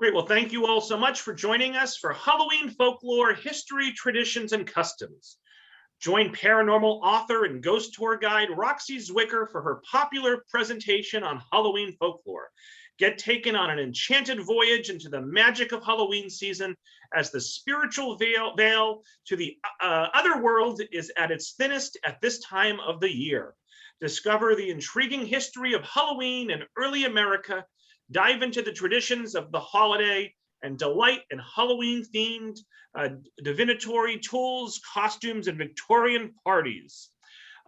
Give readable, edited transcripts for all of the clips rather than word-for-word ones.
Great. Well, thank you all so much for joining us for Halloween folklore, history, traditions, and customs. Join paranormal author and ghost tour guide Roxie Zwicker for her popular presentation on Halloween folklore. Get taken on an enchanted voyage into the magic of Halloween season as the spiritual veil to the other world is at its thinnest at this time of the year. Discover the intriguing history of Halloween in early America, dive into the traditions of the holiday, and delight in Halloween-themed divinatory tools, costumes, and Victorian parties.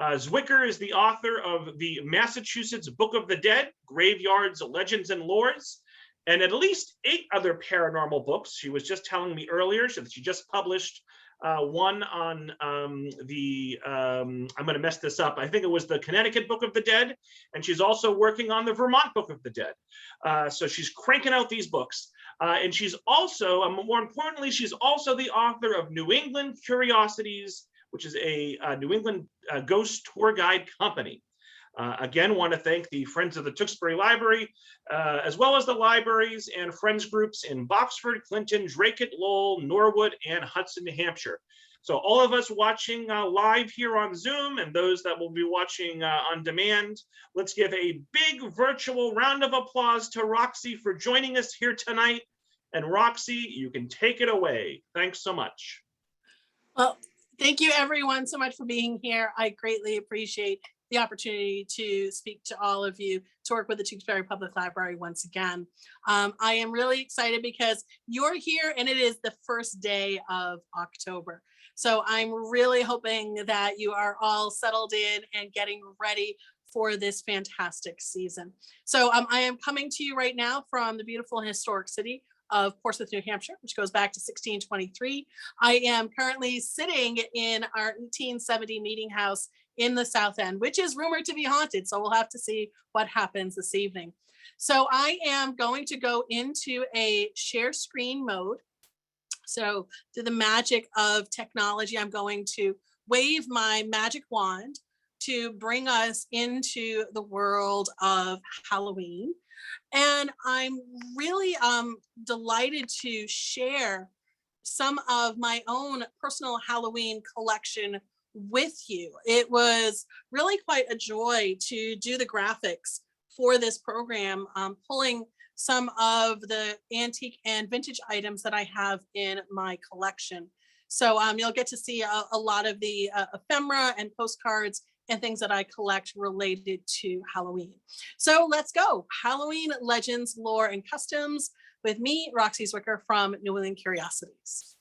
Zwicker is the author of the Massachusetts Book of the Dead, Graveyards, Legends, and Lores, and at least 8 other paranormal books. She was just telling me earlier that she just published one on I'm going to mess this up. I think it was the Connecticut Book of the Dead, and she's also working on the Vermont Book of the Dead. So she's cranking out these books. And she's also, more importantly, she's also the author of New England Curiosities, which is a New England ghost tour guide company. Again, want to thank the Friends of the Tewksbury Library, as well as the libraries and friends groups in Boxford, Clinton, Dracut, Lowell, Norwood, and Hudson, New Hampshire. So all of us watching live here on Zoom and those that will be watching on demand, let's give a big virtual round of applause to Roxie for joining us here tonight. And Roxie, you can take it away. Thanks so much. Well, thank you everyone so much for being here. I greatly appreciate the opportunity to speak to all of you, to work with the Tewksbury Public Library once again. I am really excited because you're here and it is the first day of October. So I'm really hoping that you are all settled in and getting ready for this fantastic season. So I am coming to you right now from the beautiful and historic city of Portsmouth, New Hampshire, which goes back to 1623. I am currently sitting in our 1870 meeting house in the South End, which is rumored to be haunted. So we'll have to see what happens this evening. So I am going to go into a share screen mode. So through the magic of technology, I'm going to wave my magic wand to bring us into the world of Halloween. And I'm really delighted to share some of my own personal Halloween collection with you. It was really quite a joy to do the graphics for this program, pulling some of the antique and vintage items that I have in my collection. So you'll get to see a lot of the ephemera and postcards and things that I collect related to Halloween. So let's go. Halloween legends, lore, and customs with me, Roxie Zwicker from New England Curiosities.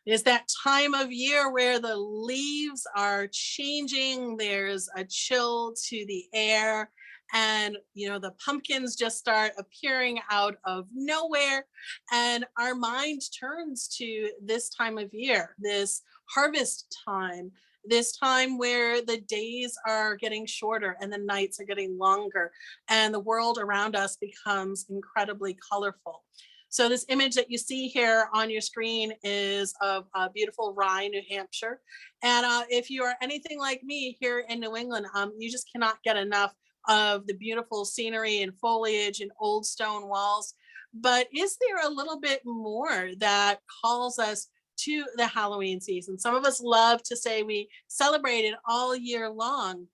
It is that time of year where the leaves are changing. There's a chill to the air. And, you know, the pumpkins just start appearing out of nowhere. And our mind turns to this time of year, this harvest time, this time where the days are getting shorter and the nights are getting longer and the world around us becomes incredibly colorful. So this image that you see here on your screen is of beautiful Rye, New Hampshire. And if you are anything like me here in New England, you just cannot get enough of the beautiful scenery and foliage and old stone walls. But is there a little bit more that calls us to the Halloween season? Some of us love to say we celebrate it all year long.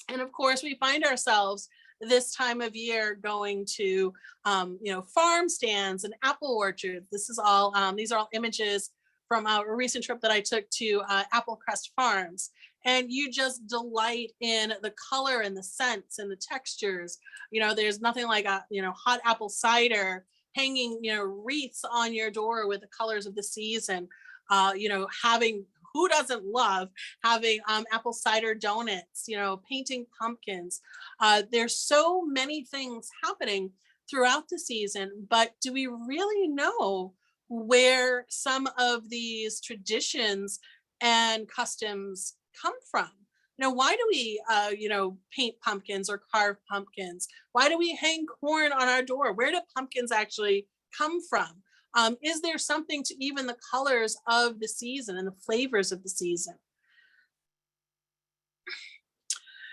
And of course, we find ourselves this time of year going to, farm stands and apple orchards. This is all, these are all images from a recent trip that I took to Applecrest Farms. And you just delight in the color and the scents and the textures. You know, there's nothing like a, hot apple cider, hanging, wreaths on your door with the colors of the season, having, who doesn't love having apple cider donuts, painting pumpkins. There's so many things happening throughout the season, but do we really know where some of these traditions and customs come from? Why do we, paint pumpkins or carve pumpkins? Why do we hang corn on our door? Where do pumpkins actually come from? Is there something to even the colors of the season and the flavors of the season?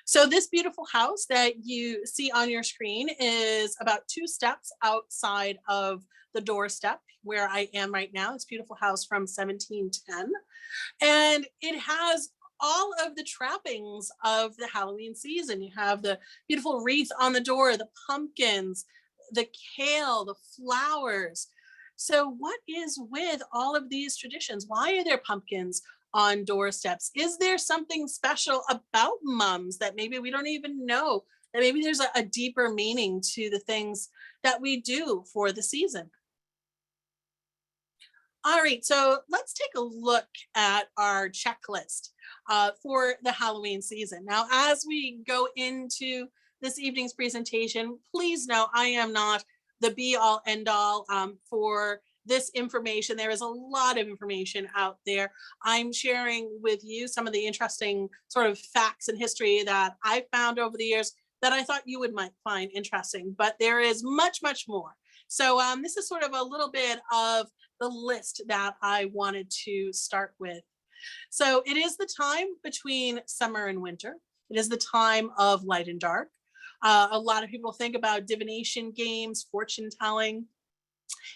So this beautiful house that you see on your screen is about 2 steps outside of the doorstep where I am right now. It's a beautiful house from 1710. And it has all of the trappings of the Halloween season. You have the beautiful wreath on the door, the pumpkins, the kale, the flowers. So, what is with all of these traditions? Why are there pumpkins on doorsteps? Is there something special about mums that maybe we don't even know? That maybe there's a deeper meaning to the things that we do for the season. All right, so let's take a look at our checklist for the Halloween season. Now, as we go into this evening's presentation, please know I am not the be all end all for this information. There is a lot of information out there. I'm sharing with you some of the interesting sort of facts and history that I found over the years that I thought you might find interesting, but there is much, much more. So this is sort of a little bit of the list that I wanted to start with. So it is the time between summer and winter. It is the time of light and dark. A lot of people think about divination games, fortune telling.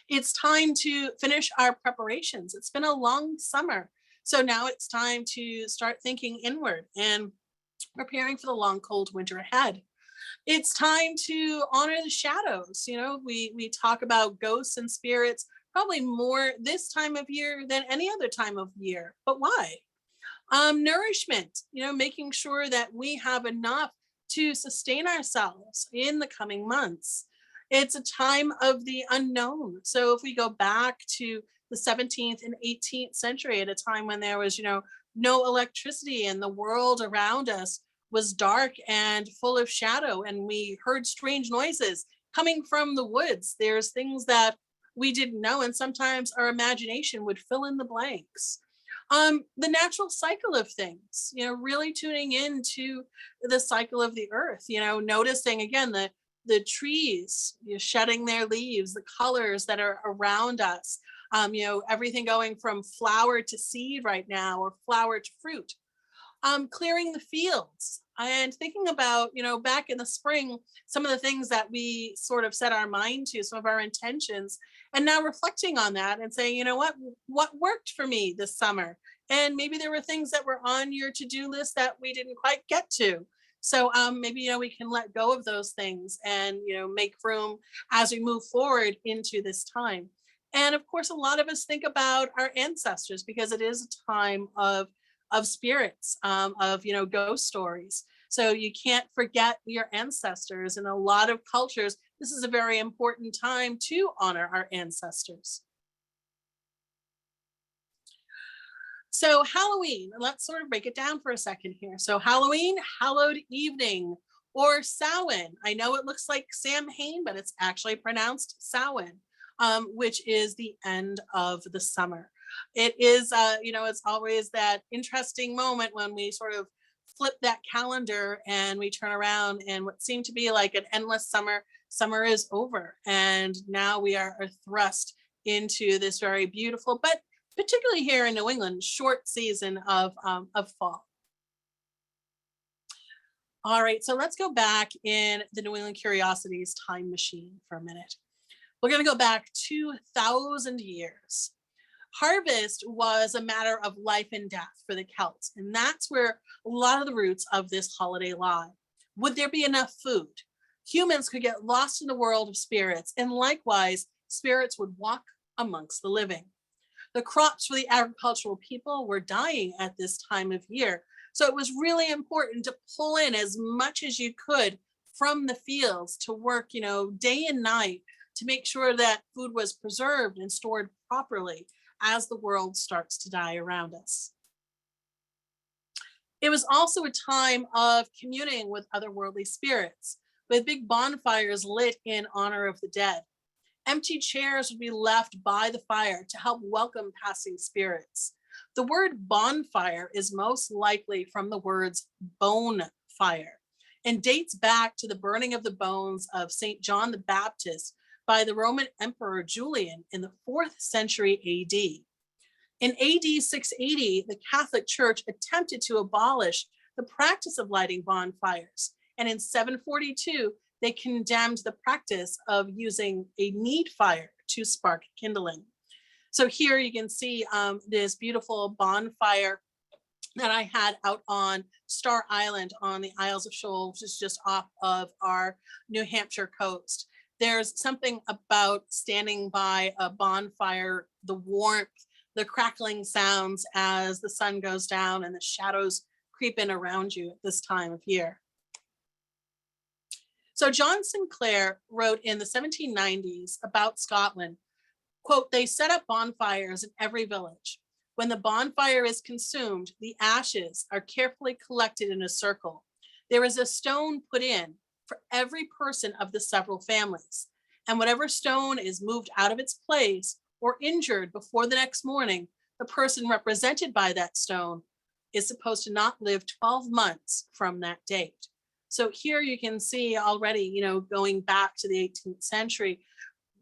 It's time to finish our preparations. It's been a long summer. So now it's time to start thinking inward and preparing for the long, cold winter ahead. It's time to honor the shadows. You know, we talk about ghosts and spirits probably more this time of year than any other time of year. But why? Nourishment, you know, making sure that we have enough to sustain ourselves in the coming months. It's a time of the unknown. So if we go back to the 17th and 18th century, at a time when there was, no electricity and the world around us was dark and full of shadow, and we heard strange noises coming from the woods. There's things that we didn't know, and sometimes our imagination would fill in the blanks. The natural cycle of things, really tuning into the cycle of the earth, noticing again the trees shedding their leaves, the colors that are around us, everything going from flower to seed right now, or flower to fruit. Clearing the fields and thinking about, back in the spring, some of the things that we sort of set our mind to, some of our intentions, and now reflecting on that and saying, what worked for me this summer? And maybe there were things that were on your to-do list that we didn't quite get to. So maybe, we can let go of those things and, make room as we move forward into this time. And of course, a lot of us think about our ancestors because it is a time of spirits, of ghost stories. So you can't forget your ancestors. In a lot of cultures, this is a very important time to honor our ancestors. So Halloween, let's sort of break it down for a second here. So Halloween, hallowed evening, or Samhain. I know it looks like Samhain, but it's actually pronounced Samhain, which is the end of the summer. It is, it's always that interesting moment when we sort of flip that calendar and we turn around, and what seemed to be like an endless summer is over. And now we are thrust into this very beautiful, but particularly here in New England, short season of fall. All right, so let's go back in the New England Curiosities time machine for a minute. We're going to go back 2,000 years. Harvest was a matter of life and death for the Celts, and that's where a lot of the roots of this holiday lie. Would there be enough food? Humans could get lost in the world of spirits, and likewise, spirits would walk amongst the living. The crops for the agricultural people were dying at this time of year, so it was really important to pull in as much as you could from the fields to work, day and night to make sure that food was preserved and stored properly as the world starts to die around us. It was also a time of communing with otherworldly spirits, with big bonfires lit in honor of the dead. Empty chairs would be left by the fire to help welcome passing spirits. The word bonfire is most likely from the words bone fire and dates back to the burning of the bones of St. John the Baptist by the Roman Emperor Julian in the 4th century AD. In AD 680, the Catholic Church attempted to abolish the practice of lighting bonfires. And in 742, they condemned the practice of using a need fire to spark kindling. So here you can see this beautiful bonfire that I had out on Star Island on the Isles of Shoal, which is just off of our New Hampshire coast. There's something about standing by a bonfire, the warmth, the crackling sounds as the sun goes down and the shadows creep in around you at this time of year. So John Sinclair wrote in the 1790s about Scotland, quote, "They set up bonfires in every village. When the bonfire is consumed, the ashes are carefully collected in a circle. There is a stone put in for every person of the several families, and whatever stone is moved out of its place or injured before the next morning, the person represented by that stone is supposed to not live 12 months from that date." So here you can see already, going back to the 18th century,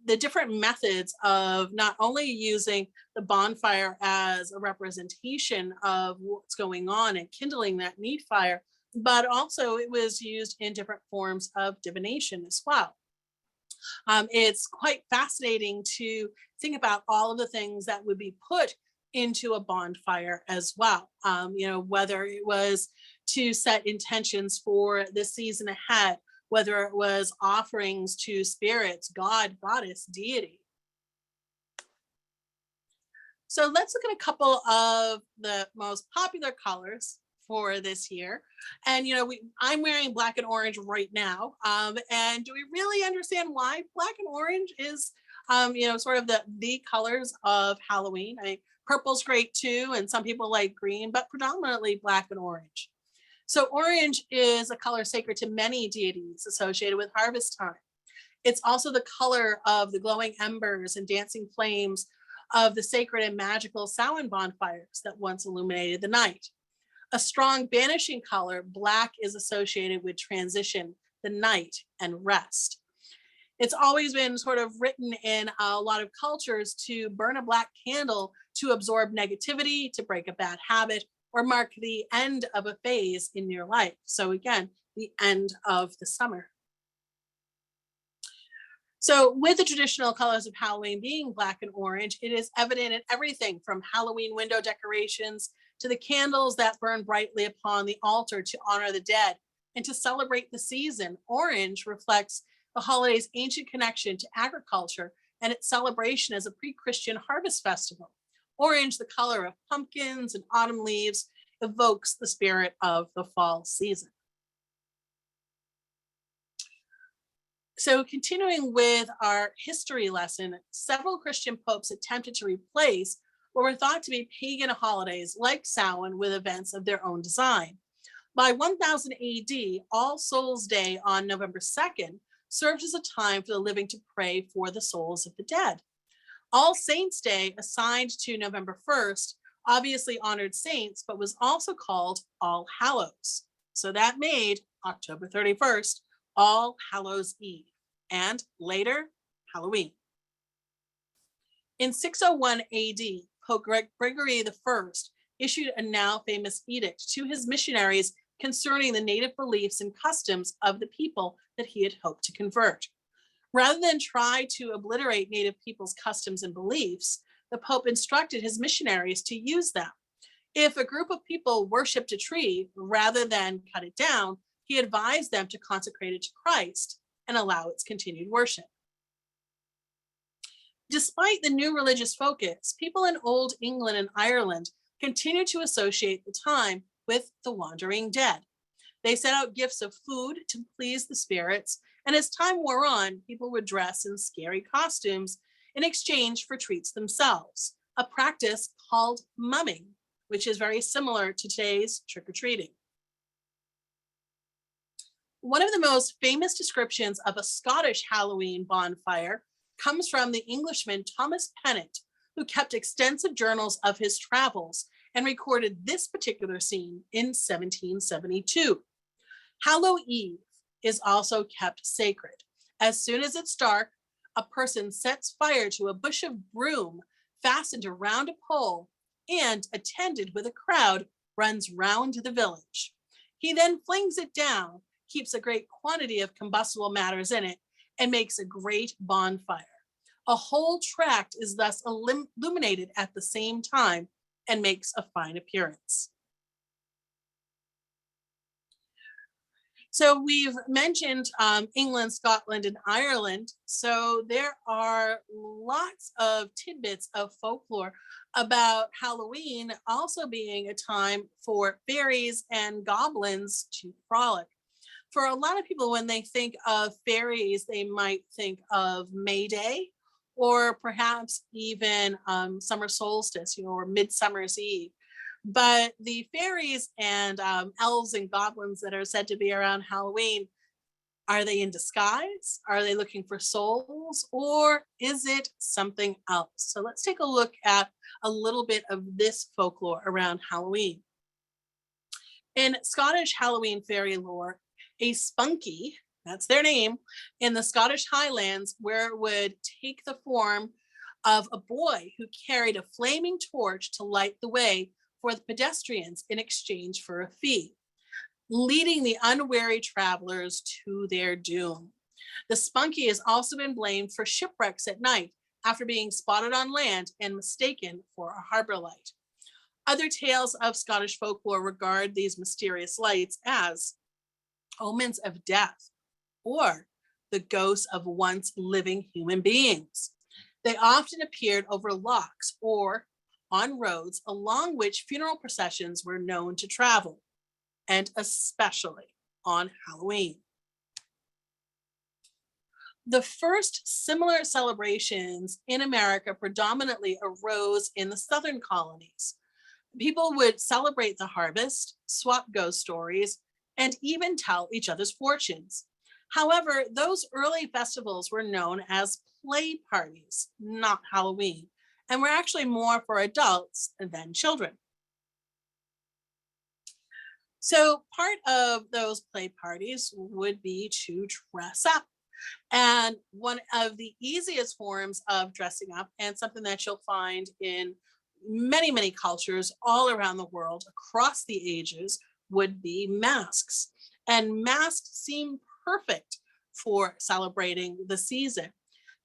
the different methods of not only using the bonfire as a representation of what's going on and kindling that need fire, but also it was used in different forms of divination as well. It's quite fascinating to think about all of the things that would be put into a bonfire as well. Whether it was to set intentions for the season ahead, whether it was offerings to spirits, God, goddess, deity. So let's look at a couple of the most popular colors for this year. And, I'm wearing black and orange right now. And do we really understand why black and orange is, sort of the colors of Halloween? I mean, purple's great too, and some people like green, but predominantly black and orange. So orange is a color sacred to many deities associated with harvest time. It's also the color of the glowing embers and dancing flames of the sacred and magical Samhain bonfires that once illuminated the night. A strong banishing color, black, is associated with transition, the night, and rest. It's always been sort of written in a lot of cultures to burn a black candle to absorb negativity, to break a bad habit, or mark the end of a phase in your life. So again, the end of the summer. So with the traditional colors of Halloween being black and orange, it is evident in everything from Halloween window decorations to the candles that burn brightly upon the altar to honor the dead and to celebrate the season. Orange reflects the holiday's ancient connection to agriculture and its celebration as a pre-Christian harvest festival. Orange, the color of pumpkins and autumn leaves, evokes the spirit of the fall season. So continuing with our history lesson, several Christian popes attempted to replace what were thought to be pagan holidays like Samhain with events of their own design. By 1000 AD, All Souls Day on November 2nd served as a time for the living to pray for the souls of the dead. All Saints Day, assigned to November 1st, obviously honored saints, but was also called All Hallows. So that made October 31st All Hallows Eve, and later, Halloween. In 601 AD, Pope Gregory I issued a now famous edict to his missionaries concerning the native beliefs and customs of the people that he had hoped to convert. Rather than try to obliterate native people's customs and beliefs, the Pope instructed his missionaries to use them. If a group of people worshipped a tree rather than cut it down, he advised them to consecrate it to Christ and allow its continued worship. Despite the new religious focus, people in Old England and Ireland continued to associate the time with the wandering dead. They set out gifts of food to please the spirits, and as time wore on, people would dress in scary costumes in exchange for treats themselves, a practice called mumming, which is very similar to today's trick-or-treating. One of the most famous descriptions of a Scottish Halloween bonfire comes from the Englishman Thomas Pennant, who kept extensive journals of his travels and recorded this particular scene in 1772. Hallow Eve is also kept sacred. As soon as it's dark, a person sets fire to a bush of broom fastened around a pole and, attended with a crowd, runs round the village. He then flings it down, keeps a great quantity of combustible matters in it, and makes a great bonfire. A whole tract is thus illuminated at the same time and makes a fine appearance. So we've mentioned England, Scotland, and Ireland. So there are lots of tidbits of folklore about Halloween also being a time for fairies and goblins to frolic. For a lot of people, when they think of fairies, they might think of May Day, or perhaps even summer solstice, or Midsummer's Eve. But the fairies and elves and goblins that are said to be around Halloween, are they in disguise? Are they looking for souls? Or is it something else? So let's take a look at a little bit of this folklore around Halloween. In Scottish Halloween fairy lore, a spunky, that's their name, in the Scottish Highlands, where it would take the form of a boy who carried a flaming torch to light the way for the pedestrians in exchange for a fee, leading the unwary travelers to their doom. The spunky has also been blamed for shipwrecks at night after being spotted on land and mistaken for a harbor light. Other tales of Scottish folklore regard these mysterious lights as omens of death or the ghosts of once living human beings. They often appeared over lochs or on roads along which funeral processions were known to travel, and especially on Halloween. The first similar celebrations in America predominantly arose in the southern colonies. People would celebrate the harvest, swap ghost stories, and even tell each other's fortunes. However, those early festivals were known as play parties, not Halloween, and were actually more for adults than children. So part of those play parties would be to dress up. And one of the easiest forms of dressing up, and something that you'll find in many, many cultures all around the world across the ages, would be masks. And masks seem perfect for celebrating the season.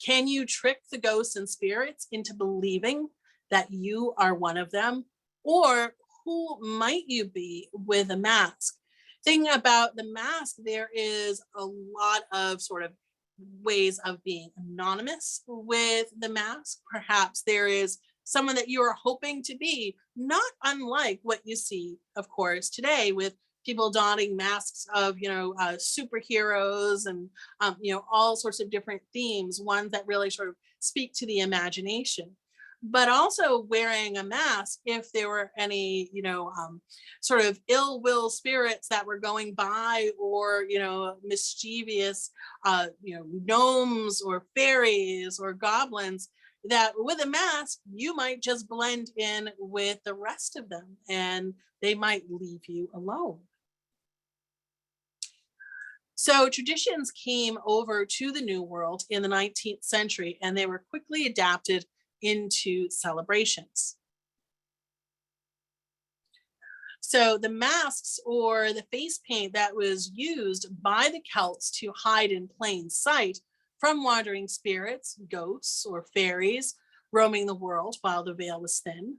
Can you trick the ghosts and spirits into believing that you are one of them? Or who might you be with a mask? Thing about the mask, there is a lot of sort of ways of being anonymous with the mask. Perhaps there is someone that you are hoping to be, not unlike what you see, of course, today with people donning masks of, superheroes and, all sorts of different themes, ones that really sort of speak to the imagination. But also wearing a mask if there were any, sort of ill will spirits that were going by, or, mischievous, gnomes or fairies or goblins, that with a mask, you might just blend in with the rest of them and they might leave you alone. So traditions came over to the New World in the 19th century, and they were quickly adapted into celebrations. So the masks or the face paint that was used by the Celts to hide in plain sight from wandering spirits, ghosts, or fairies roaming the world while the veil was thin.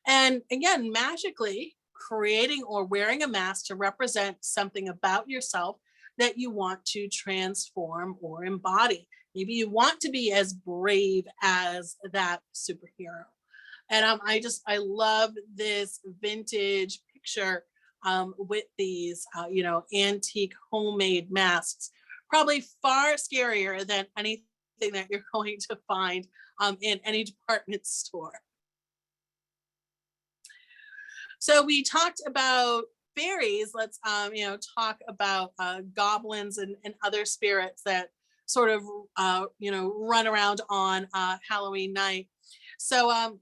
And again, magically creating or wearing a mask to represent something about yourself that you want to transform or embody. Maybe you want to be as brave as that superhero. And I love this vintage picture with these, antique homemade masks. Probably far scarier than anything that you're going to find in any department store. So we talked about fairies. Let's talk about goblins and other spirits that sort of run around on Halloween night. So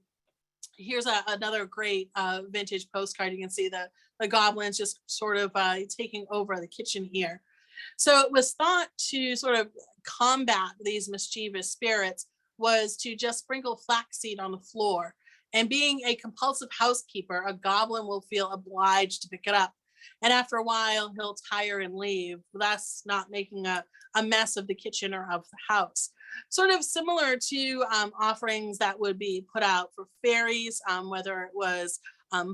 here's another great vintage postcard. You can see the goblins just sort of taking over the kitchen here. So it was thought to sort of combat these mischievous spirits was to just sprinkle flaxseed on the floor. And being a compulsive housekeeper, a goblin will feel obliged to pick it up. And after a while, he'll tire and leave, thus not making a mess of the kitchen or of the house. Sort of similar to offerings that would be put out for fairies, whether it was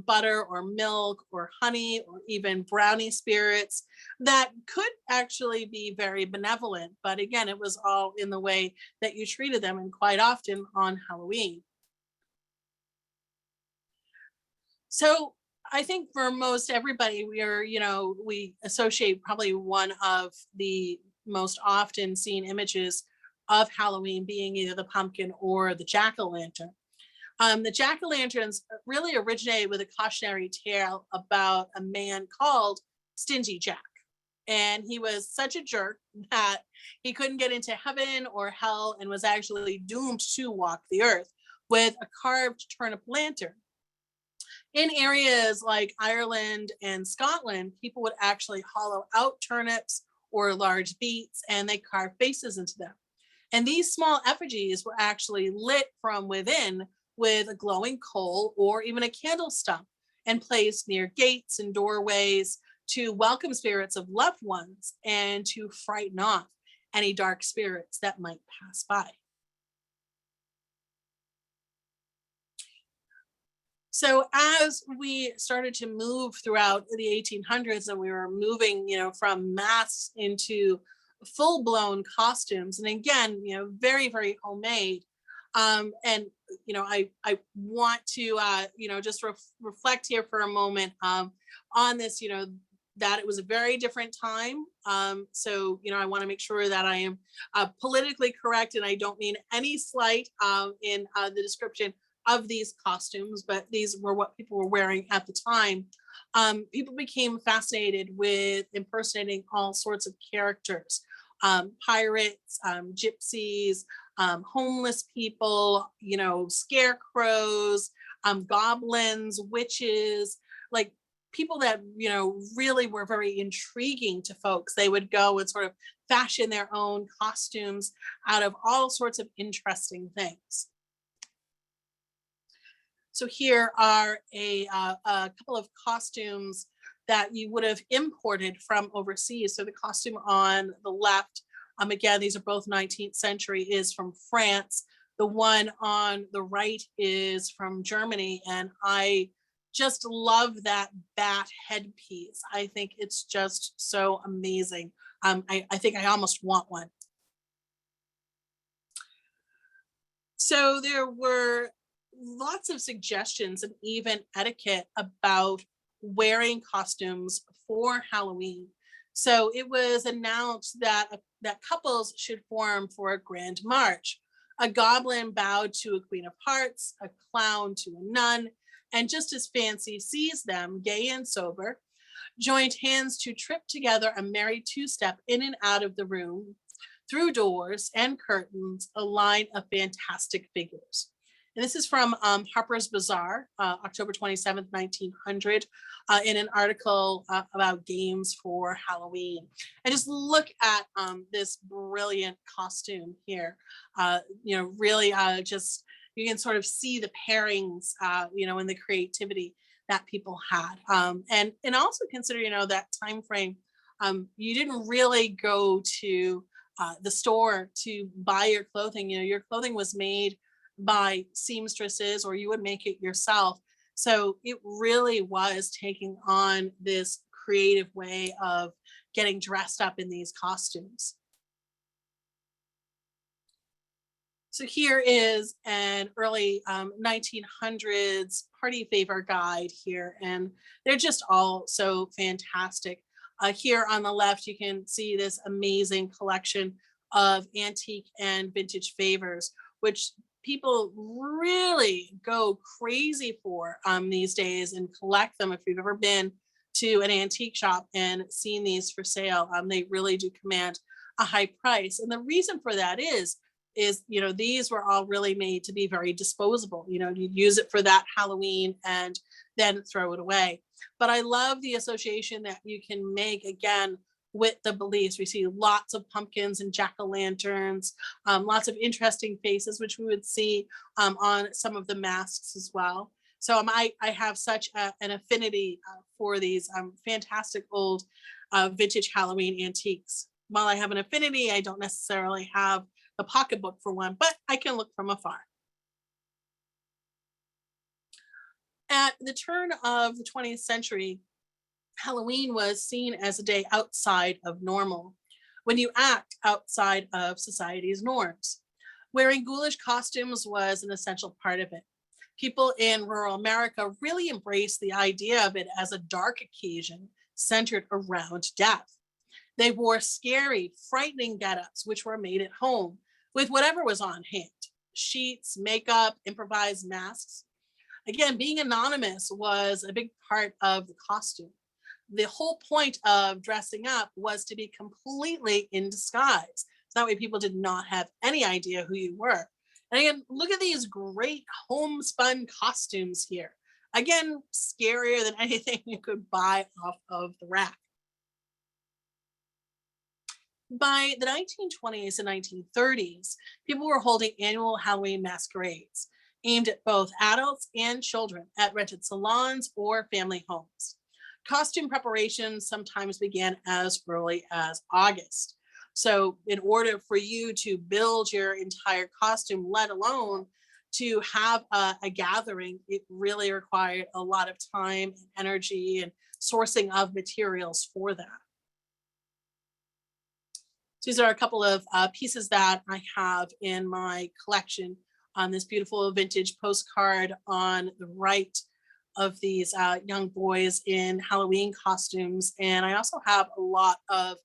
butter or milk or honey or even brownie spirits that could actually be very benevolent. But again, it was all in the way that you treated them, and quite often on Halloween. So I think for most everybody, we associate probably one of the most often seen images of Halloween being either the pumpkin or the jack-o'-lantern. The jack-o'-lanterns really originated with a cautionary tale about a man called Stingy Jack. And he was such a jerk that he couldn't get into heaven or hell and was actually doomed to walk the earth with a carved turnip lantern. In areas like Ireland and Scotland, people would actually hollow out turnips or large beets and they carve faces into them. And these small effigies were actually lit from within with a glowing coal or even a candle stump and placed near gates and doorways to welcome spirits of loved ones and to frighten off any dark spirits that might pass by. So as we started to move throughout the 1800s and we were moving, from masks into full-blown costumes, and again, very, very homemade. And, I want to, just reflect here for a moment on this, that it was a very different time. So, I want to make sure that I am politically correct, and I don't mean any slight in the description of these costumes, but these were what people were wearing at the time. People became fascinated with impersonating all sorts of characters, pirates, gypsies, homeless people, scarecrows, goblins, witches, like people that, really were very intriguing to folks. They would go and sort of fashion their own costumes out of all sorts of interesting things. So here are a couple of costumes that you would have imported from overseas. So the costume on the left, again, these are both 19th century, is from France. The one on the right is from Germany. And I just love that bat headpiece. I think it's just so amazing. I think I almost want one. So there were lots of suggestions and even etiquette about wearing costumes for Halloween. So it was announced that couples should form for a grand march. A goblin bowed to a queen of hearts, a clown to a nun, and just as fancy sees them, gay and sober, joined hands to trip together a merry two-step in and out of the room, through doors and curtains, a line of fantastic figures. And this is from Harper's Bazaar, October 27th, 1900, in an article about games for Halloween. And just look at this brilliant costume here. Really just, you can sort of see the pairings, and the creativity that people had. And also consider, that time frame, you didn't really go to the store to buy your clothing. Your clothing was made by seamstresses, or you would make it yourself. So it really was taking on this creative way of getting dressed up in these costumes. So here is an early 1900s party favor guide here, and they're just all so fantastic. Here on the left, you can see this amazing collection of antique and vintage favors, which people really go crazy for these days and collect them. If you've ever been to an antique shop and seen these for sale, they really do command a high price. And the reason for that is these were all really made to be very disposable. You'd use it for that Halloween and then throw it away. But I love the association that you can make, again, with the beliefs. We see lots of pumpkins and jack-o'-lanterns, lots of interesting faces, which we would see on some of the masks as well. So I have such an affinity for these fantastic old vintage Halloween antiques. While I have an affinity, I don't necessarily have the pocketbook for one, but I can look from afar. At the turn of the 20th century, Halloween was seen as a day outside of normal, when you act outside of society's norms. Wearing ghoulish costumes was an essential part of it. People in rural America really embraced the idea of it as a dark occasion centered around death. They wore scary, frightening get-ups, which were made at home with whatever was on hand: sheets, makeup, improvised masks. Again, being anonymous was a big part of the costume. The whole point of dressing up was to be completely in disguise. So that way people did not have any idea who you were. And again, look at these great homespun costumes here. Again, scarier than anything you could buy off of the rack. By the 1920s and 1930s, people were holding annual Halloween masquerades aimed at both adults and children at rented salons or family homes. Costume preparations sometimes began as early as August. So, in order for you to build your entire costume, let alone to have a gathering, it really required a lot of time and energy and sourcing of materials for that. So these are a couple of pieces that I have in my collection on this beautiful vintage postcard on the right of these young boys in Halloween costumes. And I also have a lot of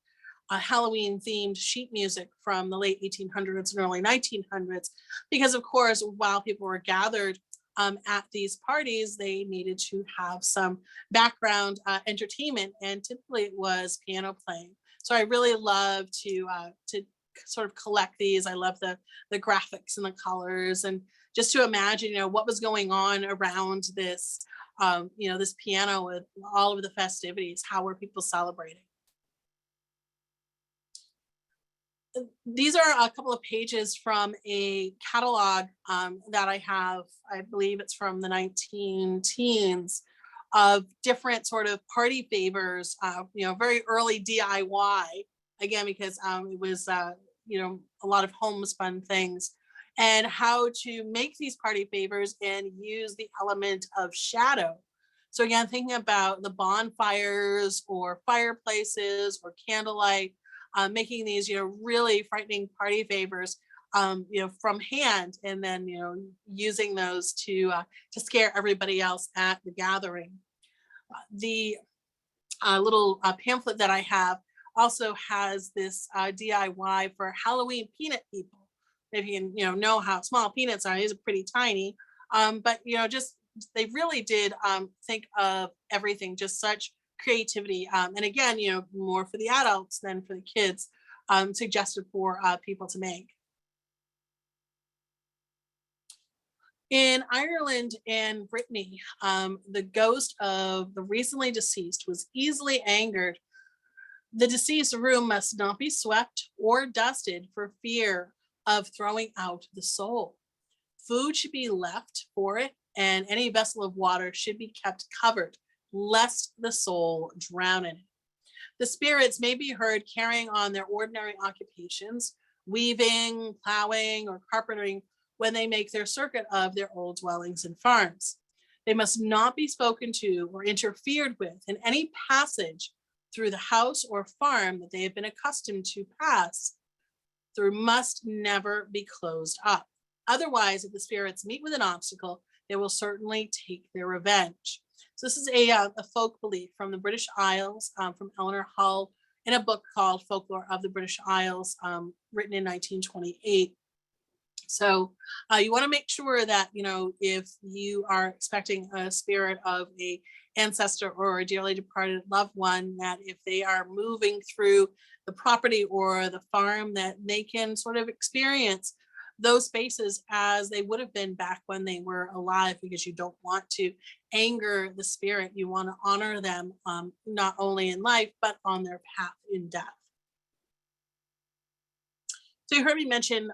Halloween themed sheet music from the late 1800s and early 1900s, because of course, while people were gathered at these parties, they needed to have some background entertainment, and typically it was piano playing. So I really love to sort of collect these. I love the graphics and the colors, and just to imagine, what was going on around this, this piano with all of the festivities. How were people celebrating? These are a couple of pages from a catalog that I have. I believe it's from the 19 teens, of different sort of party favors, very early DIY, again, because it was, a lot of homespun things, and how to make these party favors and use the element of shadow. So again, thinking about the bonfires or fireplaces or candlelight, making these, really frightening party favors, from hand, and then, using those to scare everybody else at the gathering. The little pamphlet that I have also has this DIY for Halloween peanut people. If you know how small peanuts are, these are pretty tiny, but just they really did think of everything, just such creativity, and again, more for the adults than for the kids, suggested for people to make. In Ireland and Brittany, the ghost of the recently deceased was easily angered. The deceased room must not be swept or dusted for fear of throwing out the soul. Food should be left for it, and any vessel of water should be kept covered, lest the soul drown in it. The spirits may be heard carrying on their ordinary occupations, weaving, plowing, or carpentering, when they make their circuit of their old dwellings and farms. They must not be spoken to or interfered with in any passage through the house or farm that they have been accustomed to pass through, must never be closed up. Otherwise, if the spirits meet with an obstacle, they will certainly take their revenge. So this is a folk belief from the British Isles, from Eleanor Hull, in a book called Folklore of the British Isles, written in 1928. So you want to make sure that, if you are expecting a spirit of a ancestor or a dearly departed loved one, that if they are moving through the property or the farm, that they can sort of experience those spaces as they would have been back when they were alive, because you don't want to anger the spirit. You want to honor them, not only in life, but on their path in death. So you heard me mention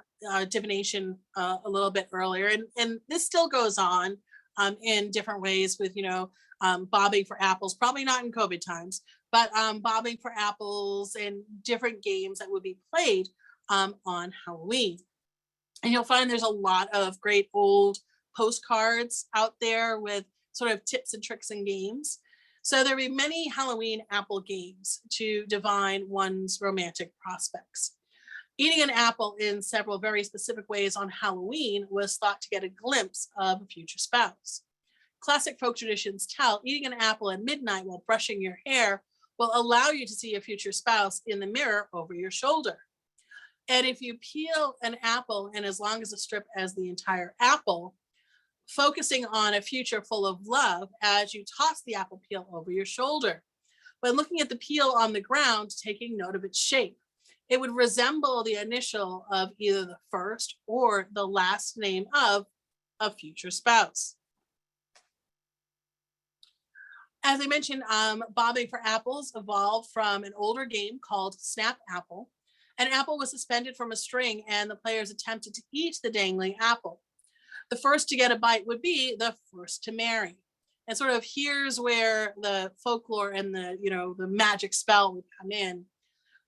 divination a little bit earlier, and this still goes on. in different ways with, bobbing for apples, probably not in COVID times, but bobbing for apples and different games that would be played on Halloween. And you'll find there's a lot of great old postcards out there with sort of tips and tricks and games. So there will be many Halloween apple games to divine one's romantic prospects. Eating an apple in several very specific ways on Halloween was thought to get a glimpse of a future spouse. Classic folk traditions tell eating an apple at midnight while brushing your hair will allow you to see your future spouse in the mirror over your shoulder. And if you peel an apple and as long as a strip as the entire apple, focusing on a future full of love as you toss the apple peel over your shoulder. When looking at the peel on the ground, taking note of its shape, it would resemble the initial of either the first or the last name of a future spouse. As I mentioned, bobbing for apples evolved from an older game called Snap Apple. An apple was suspended from a string and the players attempted to eat the dangling apple. The first to get a bite would be the first to marry. And sort of here's where the folklore and the magic spell would come in.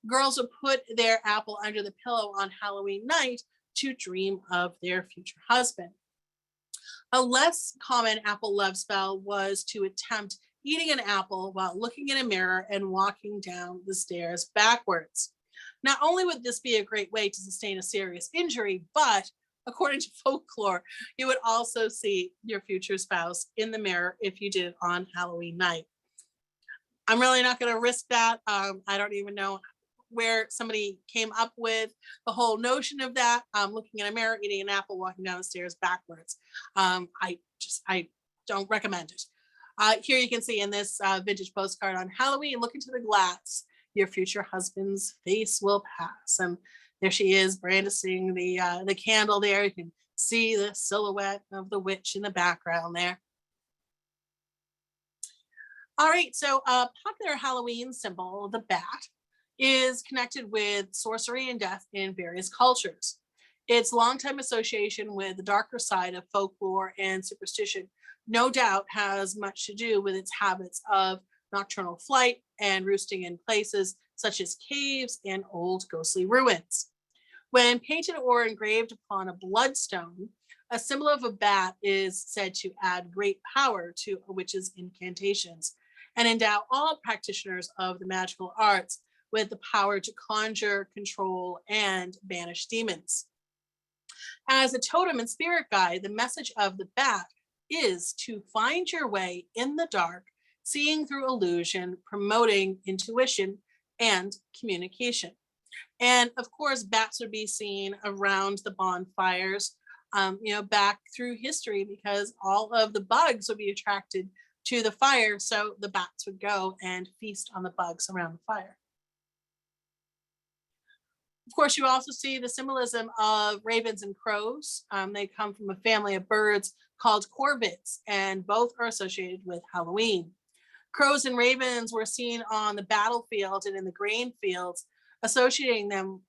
Girls would put their apple under the pillow on Halloween night to dream of their future husband. A less common apple love spell was to attempt eating an apple while looking in a mirror and walking down the stairs backwards. Not only would this be a great way to sustain a serious injury, but according to folklore, you would also see your future spouse in the mirror if you did it on Halloween night. I'm really not going to risk that. I don't even know where somebody came up with the whole notion of that. Looking in a mirror, eating an apple, walking down the stairs backwards. I don't recommend it. Here you can see in this vintage postcard on Halloween, look into the glass. Your future husband's face will pass. And there she is brandishing the candle there. You can see the silhouette of the witch in the background there. All right, so a popular Halloween symbol, the bat, is connected with sorcery and death in various cultures. Its longtime association with the darker side of folklore and superstition no doubt has much to do with its habits of nocturnal flight and roosting in places such as caves and old ghostly ruins. When painted or engraved upon a bloodstone, a symbol of a bat is said to add great power to a witch's incantations and endow all practitioners of the magical arts with the power to conjure, control, and banish demons. As a totem and spirit guide, the message of the bat is to find your way in the dark, seeing through illusion, promoting intuition and communication. And of course, bats would be seen around the bonfires, back through history because all of the bugs would be attracted to the fire. So the bats would go and feast on the bugs around the fire. Of course, you also see the symbolism of ravens and crows. They come from a family of birds called corvids, and both are associated with Halloween. Crows and ravens were seen on the battlefield and in the grain fields, associating them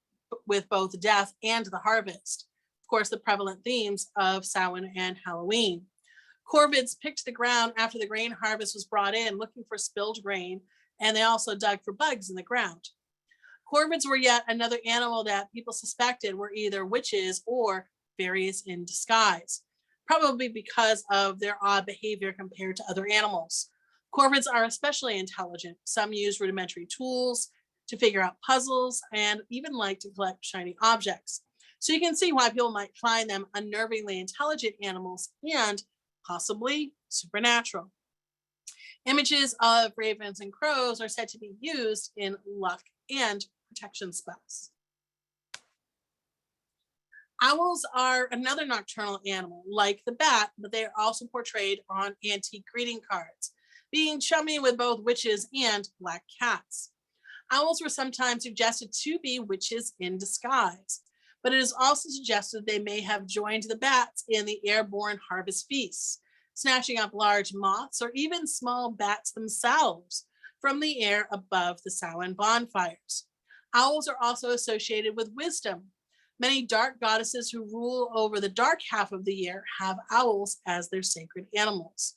with both death and the harvest. Of course, the prevalent themes of Samhain and Halloween. Corvids picked the ground after the grain harvest was brought in, looking for spilled grain, and they also dug for bugs in the ground. Corvids were yet another animal that people suspected were either witches or fairies in disguise, probably because of their odd behavior compared to other animals. Corvids are especially intelligent. Some use rudimentary tools to figure out puzzles and even like to collect shiny objects. So you can see why people might find them unnervingly intelligent animals and possibly supernatural. Images of ravens and crows are said to be used in luck and protection spells. Owls are another nocturnal animal like the bat, but they are also portrayed on antique greeting cards, being chummy with both witches and black cats. Owls were sometimes suggested to be witches in disguise, but it is also suggested they may have joined the bats in the airborne harvest feasts, snatching up large moths or even small bats themselves from the air above the Samhain bonfires. Owls are also associated with wisdom. Many dark goddesses who rule over the dark half of the year have owls as their sacred animals.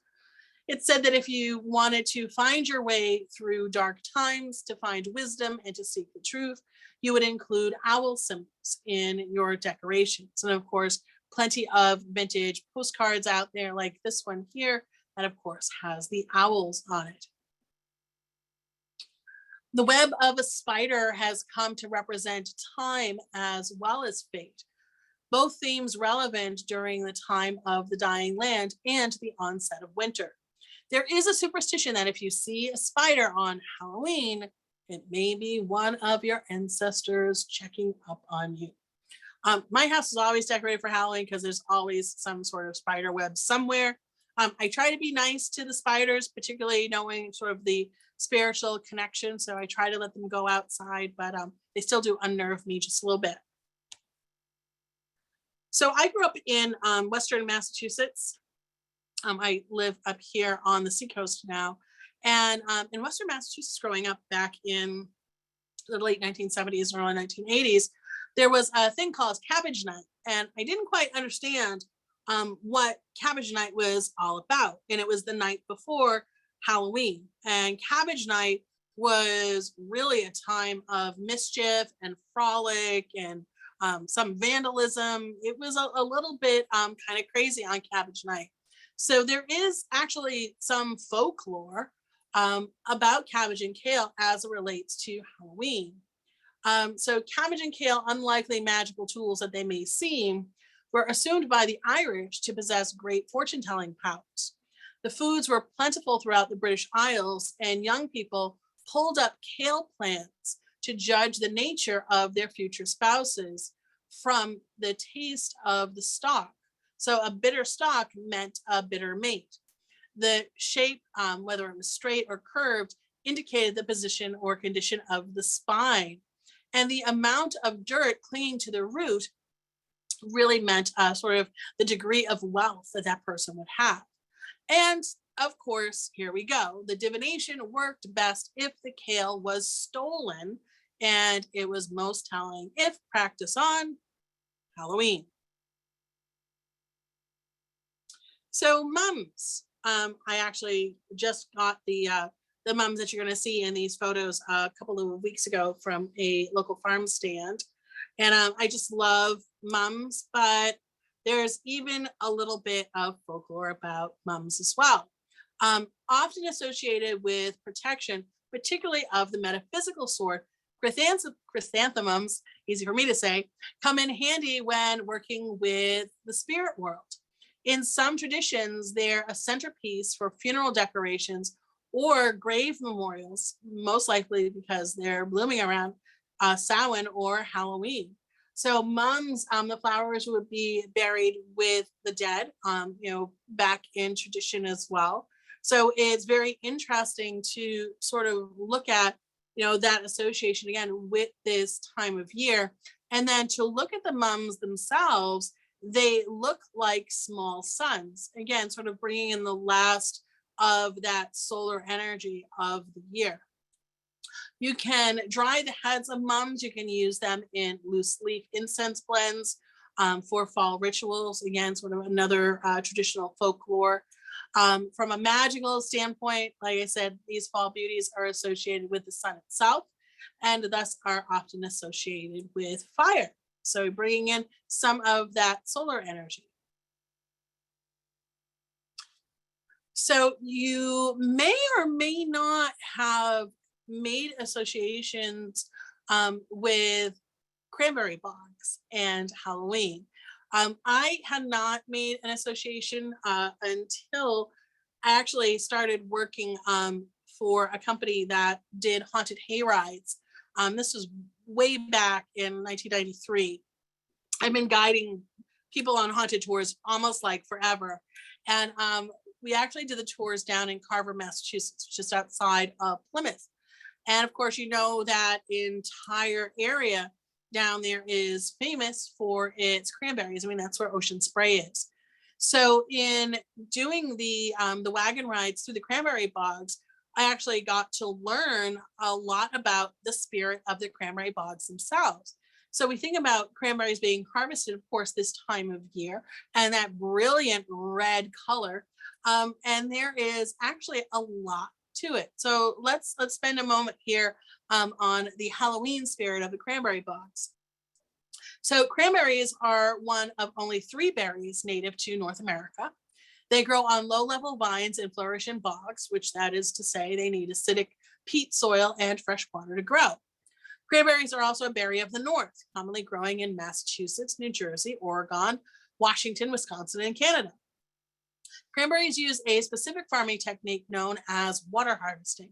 It's said that if you wanted to find your way through dark times, to find wisdom and to seek the truth, you would include owl symbols in your decorations. And of course, plenty of vintage postcards out there like this one here that of course has the owls on it. The web of a spider has come to represent time as well as fate, both themes relevant during the time of the dying land and the onset of winter. There is a superstition that if you see a spider on Halloween, it may be one of your ancestors checking up on you. My house is always decorated for Halloween because there's always some sort of spider web somewhere. I try to be nice to the spiders, particularly knowing sort of the spiritual connection. So I try to let them go outside, but they still do unnerve me just a little bit. So I grew up in Western Massachusetts. I live up here on the seacoast now. And in Western Massachusetts, growing up back in the late 1970s and early 1980s, there was a thing called Cabbage Night. And I didn't quite understand what Cabbage Night was all about. And it was the night before Halloween. And Cabbage Night was really a time of mischief and frolic and some vandalism. It was a little bit kind of crazy on Cabbage Night. So there is actually some folklore about cabbage and kale as it relates to Halloween. So cabbage and kale, unlikely magical tools that they may seem, were assumed by the Irish to possess great fortune-telling powers. The foods were plentiful throughout the British Isles, and young people pulled up kale plants to judge the nature of their future spouses from the taste of the stalk. So a bitter stalk meant a bitter mate. The shape, whether it was straight or curved, indicated the position or condition of the spine. And the amount of dirt clinging to the root really meant sort of the degree of wealth that that person would have. And of course, here we go. The divination worked best if the kale was stolen, and it was most telling if practiced on Halloween. So mums, I actually just got the mums that you're going to see in these photos a couple of weeks ago from a local farm stand. And I just love mums, but there's even a little bit of folklore about mums as well. Often associated with protection, particularly of the metaphysical sort, chrysanthemums, easy for me to say, come in handy when working with the spirit world. In some traditions, they're a centerpiece for funeral decorations or grave memorials, most likely because they're blooming around Samhain or Halloween. So mums, the flowers would be buried with the dead, back in tradition as well. So it's very interesting to sort of look at, that association again with this time of year. And then to look at the mums themselves, they look like small suns, again, sort of bringing in the last of that solar energy of the year. You can dry the heads of mums. You can use them in loose leaf incense blends for fall rituals. Again, sort of another traditional folklore. From a magical standpoint, like I said, these fall beauties are associated with the sun itself and thus are often associated with fire. So bringing in some of that solar energy. So you may or may not have made associations with cranberry bogs and Halloween. I had not made an association until I actually started working for a company that did haunted hay rides. This was way back in 1993. I've been guiding people on haunted tours almost like forever. And we actually did the tours down in Carver, Massachusetts, just outside of Plymouth. And of course, that entire area down there is famous for its cranberries. I mean, that's where Ocean Spray is. So in doing the wagon rides through the cranberry bogs, I actually got to learn a lot about the spirit of the cranberry bogs themselves. So we think about cranberries being harvested, of course, this time of year, and that brilliant red color. And there is actually a lot to it. So let's spend a moment here on the Halloween spirit of the cranberry bogs. So cranberries are one of only 3 berries native to North America. They grow on low-level vines and flourish in bogs, which that is to say they need acidic peat soil and fresh water to grow. Cranberries are also a berry of the North, commonly growing in Massachusetts, New Jersey, Oregon, Washington, Wisconsin, and Canada. Cranberries use a specific farming technique known as water harvesting.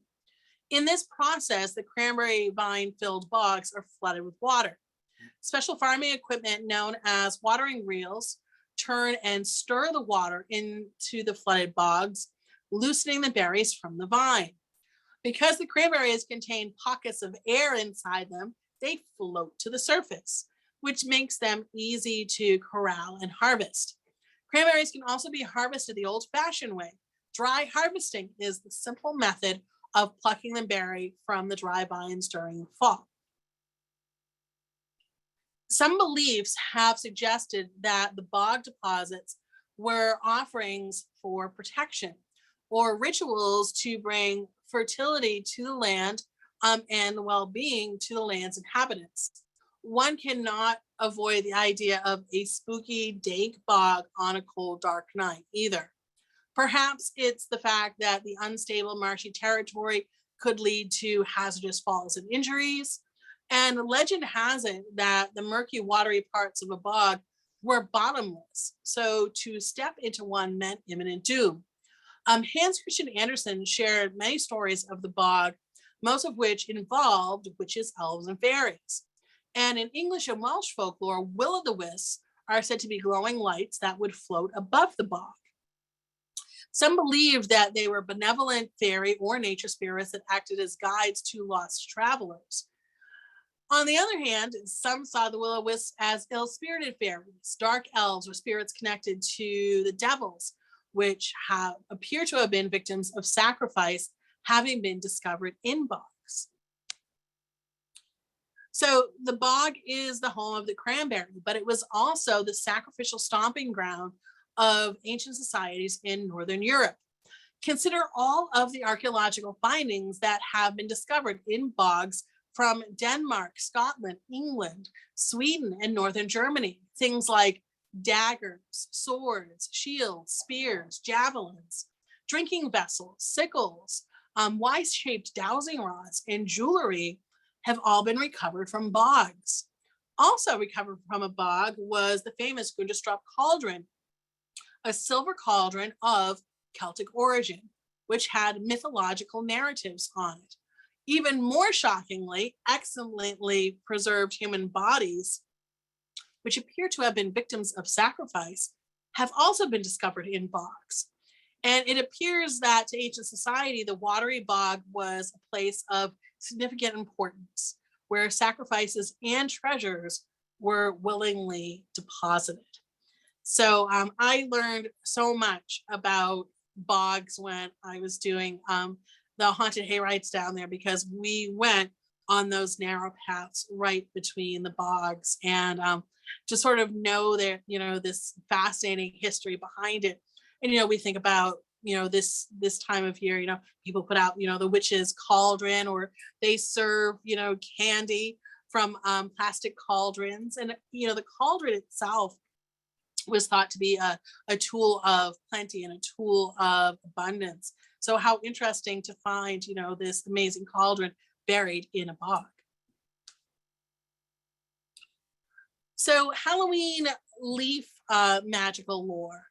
In this process, the cranberry vine-filled bogs are flooded with water. Special farming equipment known as watering reels turn and stir the water into the flooded bogs, loosening the berries from the vine. Because the cranberries contain pockets of air inside them, they float to the surface, which makes them easy to corral and harvest. Cranberries can also be harvested the old-fashioned way. Dry harvesting is the simple method of plucking the berry from the dry vines during the fall. Some beliefs have suggested that the bog deposits were offerings for protection or rituals to bring fertility to the land and well-being to the land's inhabitants. One cannot avoid the idea of a spooky, dank bog on a cold, dark night either. Perhaps it's the fact that the unstable, marshy territory could lead to hazardous falls and injuries. And legend has it that the murky, watery parts of a bog were bottomless. So to step into one meant imminent doom. Hans Christian Andersen shared many stories of the bog, most of which involved witches, elves, and fairies. And in English and Welsh folklore, will-o'-the-wisps are said to be glowing lights that would float above the bog. Some believed that they were benevolent fairy or nature spirits that acted as guides to lost travelers. On the other hand, some saw the will-o'-wisps as ill-spirited fairies, dark elves, or spirits connected to the devils, which appear to have been victims of sacrifice, having been discovered in bogs. So the bog is the home of the cranberry, but it was also the sacrificial stomping ground of ancient societies in Northern Europe. Consider all of the archaeological findings that have been discovered in bogs from Denmark, Scotland, England, Sweden, and Northern Germany. Things like daggers, swords, shields, spears, javelins, drinking vessels, sickles, Y-shaped dowsing rods, and jewelry have all been recovered from bogs. Also recovered from a bog was the famous Gundestrup cauldron, a silver cauldron of Celtic origin, which had mythological narratives on it. Even more shockingly, excellently preserved human bodies, which appear to have been victims of sacrifice, have also been discovered in bogs. And it appears that to ancient society, the watery bog was a place of significant importance, where sacrifices and treasures were willingly deposited. So I learned so much about bogs when I was doing the haunted hayrides down there, because we went on those narrow paths right between the bogs, and to sort of know that, this fascinating history behind it. And, we think about, this time of year, people put out, the witch's cauldron, or they serve, candy from plastic cauldrons. And, the cauldron itself was thought to be a tool of plenty and a tool of abundance. So how interesting to find, this amazing cauldron buried in a bog. So Halloween leaf magical lore.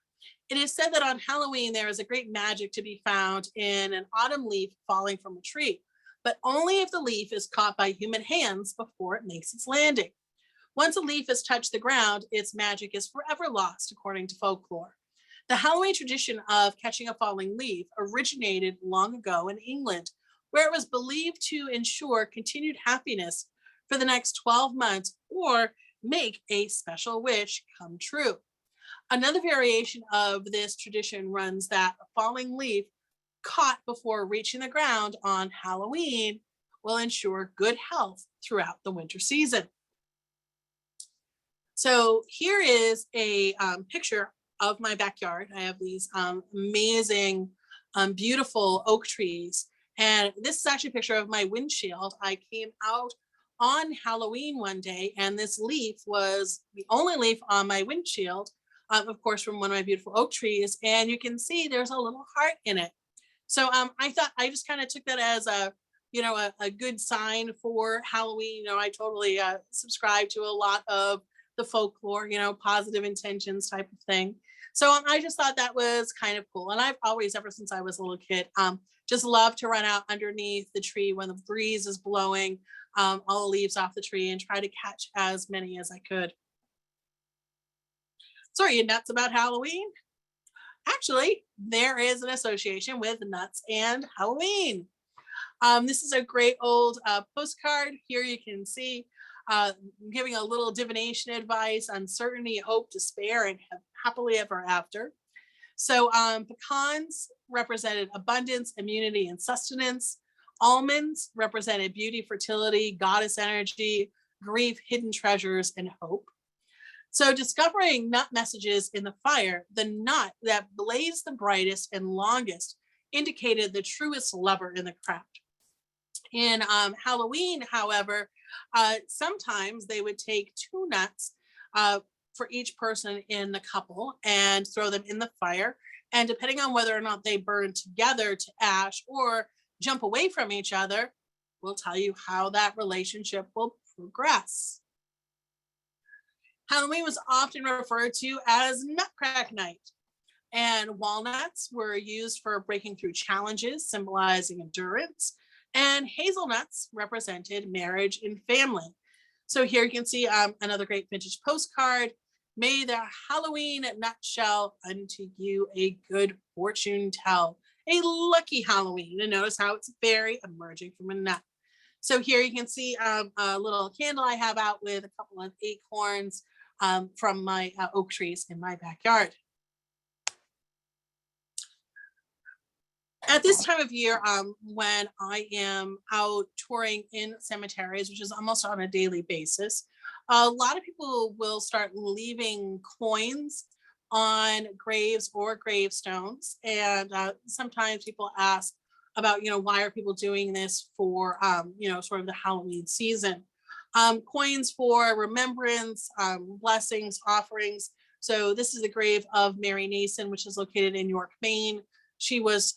It is said that on Halloween, there is a great magic to be found in an autumn leaf falling from a tree, but only if the leaf is caught by human hands before it makes its landing. Once a leaf has touched the ground, its magic is forever lost, according to folklore. The Halloween tradition of catching a falling leaf originated long ago in England, where it was believed to ensure continued happiness for the next 12 months or make a special wish come true. Another variation of this tradition runs that a falling leaf caught before reaching the ground on Halloween will ensure good health throughout the winter season. So here is a picture of my backyard. I have these amazing, beautiful oak trees. And this is actually a picture of my windshield. I came out on Halloween one day, and this leaf was the only leaf on my windshield, of course, from one of my beautiful oak trees. And you can see there's a little heart in it. So I thought I just kind of took that as a good sign for Halloween. I totally subscribe to a lot of the folklore, positive intentions type of thing. So I just thought that was kind of cool. And I've always, ever since I was a little kid, just loved to run out underneath the tree when the breeze is blowing all the leaves off the tree and try to catch as many as I could. So are you nuts about Halloween? Actually, there is an association with nuts and Halloween. This is a great old postcard. Here you can see giving a little divination advice: uncertainty, hope, despair, and happily ever after. So pecans represented abundance, immunity, and sustenance. Almonds represented beauty, fertility, goddess energy, grief, hidden treasures, and hope. So discovering nut messages in the fire, the nut that blazed the brightest and longest indicated the truest lover in the crowd. In Halloween, however, sometimes they would take 2 nuts for each person in the couple and throw them in the fire. And depending on whether or not they burn together to ash or jump away from each other, will tell you how that relationship will progress. Halloween was often referred to as Nutcrack Night, and walnuts were used for breaking through challenges, symbolizing endurance, and hazelnuts represented marriage and family. So here you can see another great vintage postcard. May the Halloween nutshell unto you a good fortune tell. A lucky Halloween. And notice how it's a fairy emerging from a nut. So here you can see a little candle I have out with a couple of acorns from my oak trees in my backyard. At this time of year, when I am out touring in cemeteries, which is almost on a daily basis, a lot of people will start leaving coins on graves or gravestones. And sometimes people ask about, why are people doing this for, sort of the Halloween season. Coins for remembrance, blessings, offerings. So this is the grave of Mary Nason, which is located in York, Maine. She was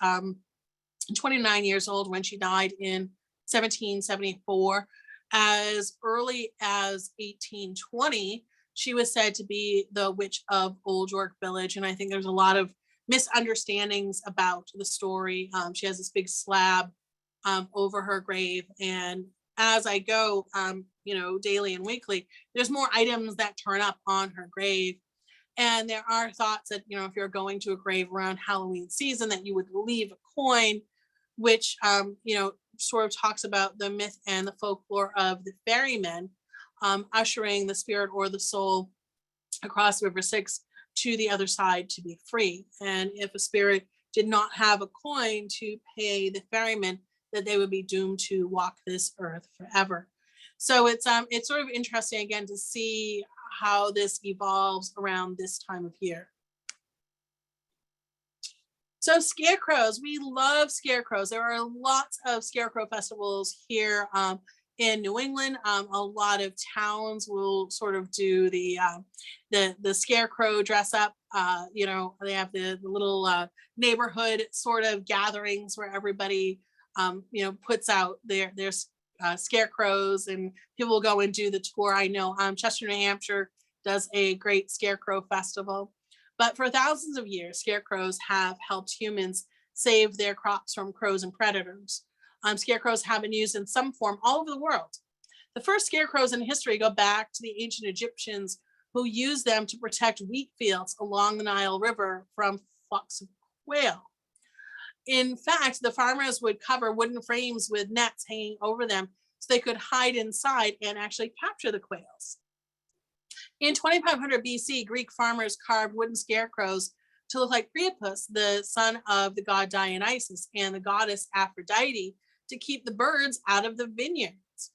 29 years old when she died in 1774. As early as 1820, she was said to be the witch of Old York Village. And I think there's a lot of misunderstandings about the story. She has this big slab over her grave. And as I go, daily and weekly, there's more items that turn up on her grave. And there are thoughts that, if you're going to a grave around Halloween season, that you would leave a coin, which, sort of talks about the myth and the folklore of the ferrymen ushering the spirit or the soul across River Styx to the other side to be free. And if a spirit did not have a coin to pay the ferryman, that they would be doomed to walk this earth forever. So it's sort of interesting again to see how this evolves around this time of year. So scarecrows, we love scarecrows. There are lots of scarecrow festivals here in New England. A lot of towns will sort of do the scarecrow dress up. They have the little neighborhood sort of gatherings where everybody puts out their scarecrows, and people will go and do the tour. I know Chester, New Hampshire does a great scarecrow festival. But for thousands of years, scarecrows have helped humans save their crops from crows and predators. Scarecrows have been used in some form all over the world. The first scarecrows in history go back to the ancient Egyptians, who used them to protect wheat fields along the Nile River from flocks of quail. In fact, the farmers would cover wooden frames with nets hanging over them so they could hide inside and actually capture the quails. In 2500 BC, Greek farmers carved wooden scarecrows to look like Priapus, the son of the god Dionysus, and the goddess Aphrodite, to keep the birds out of the vineyards.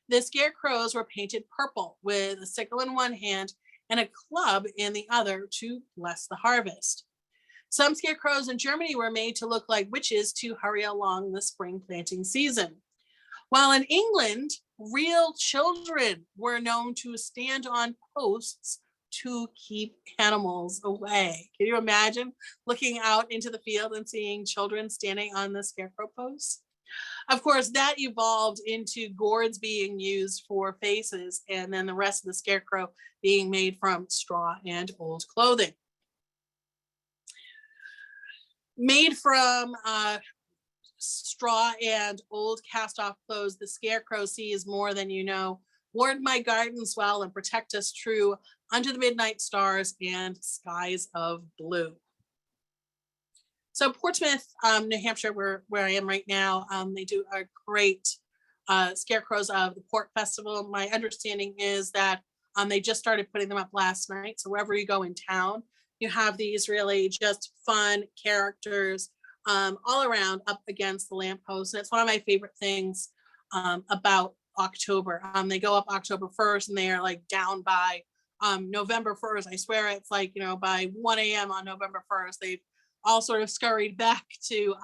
The scarecrows were painted purple with a sickle in one hand and a club in the other to bless the harvest. Some scarecrows in Germany were made to look like witches to hurry along the spring planting season. While in England, real children were known to stand on posts to keep animals away. Can you imagine looking out into the field and seeing children standing on the scarecrow posts? Of course, that evolved into gourds being used for faces, and then the rest of the scarecrow being made from straw and old clothing. Made from straw and old cast-off clothes, the scarecrow sees more than you know, ward my gardens well, and protect us true under the midnight stars and skies of blue. So Portsmouth, New Hampshire, where I am right now, they do a great Scarecrows of the Port Festival. My understanding is that they just started putting them up last night. So wherever you go in town, you have these really just fun characters all around up against the lamppost. And it's one of my favorite things about October. They go up October 1st and they are like down by November 1st. I swear it's like, you know, by 1 a.m. on November 1st, they've all sort of scurried back to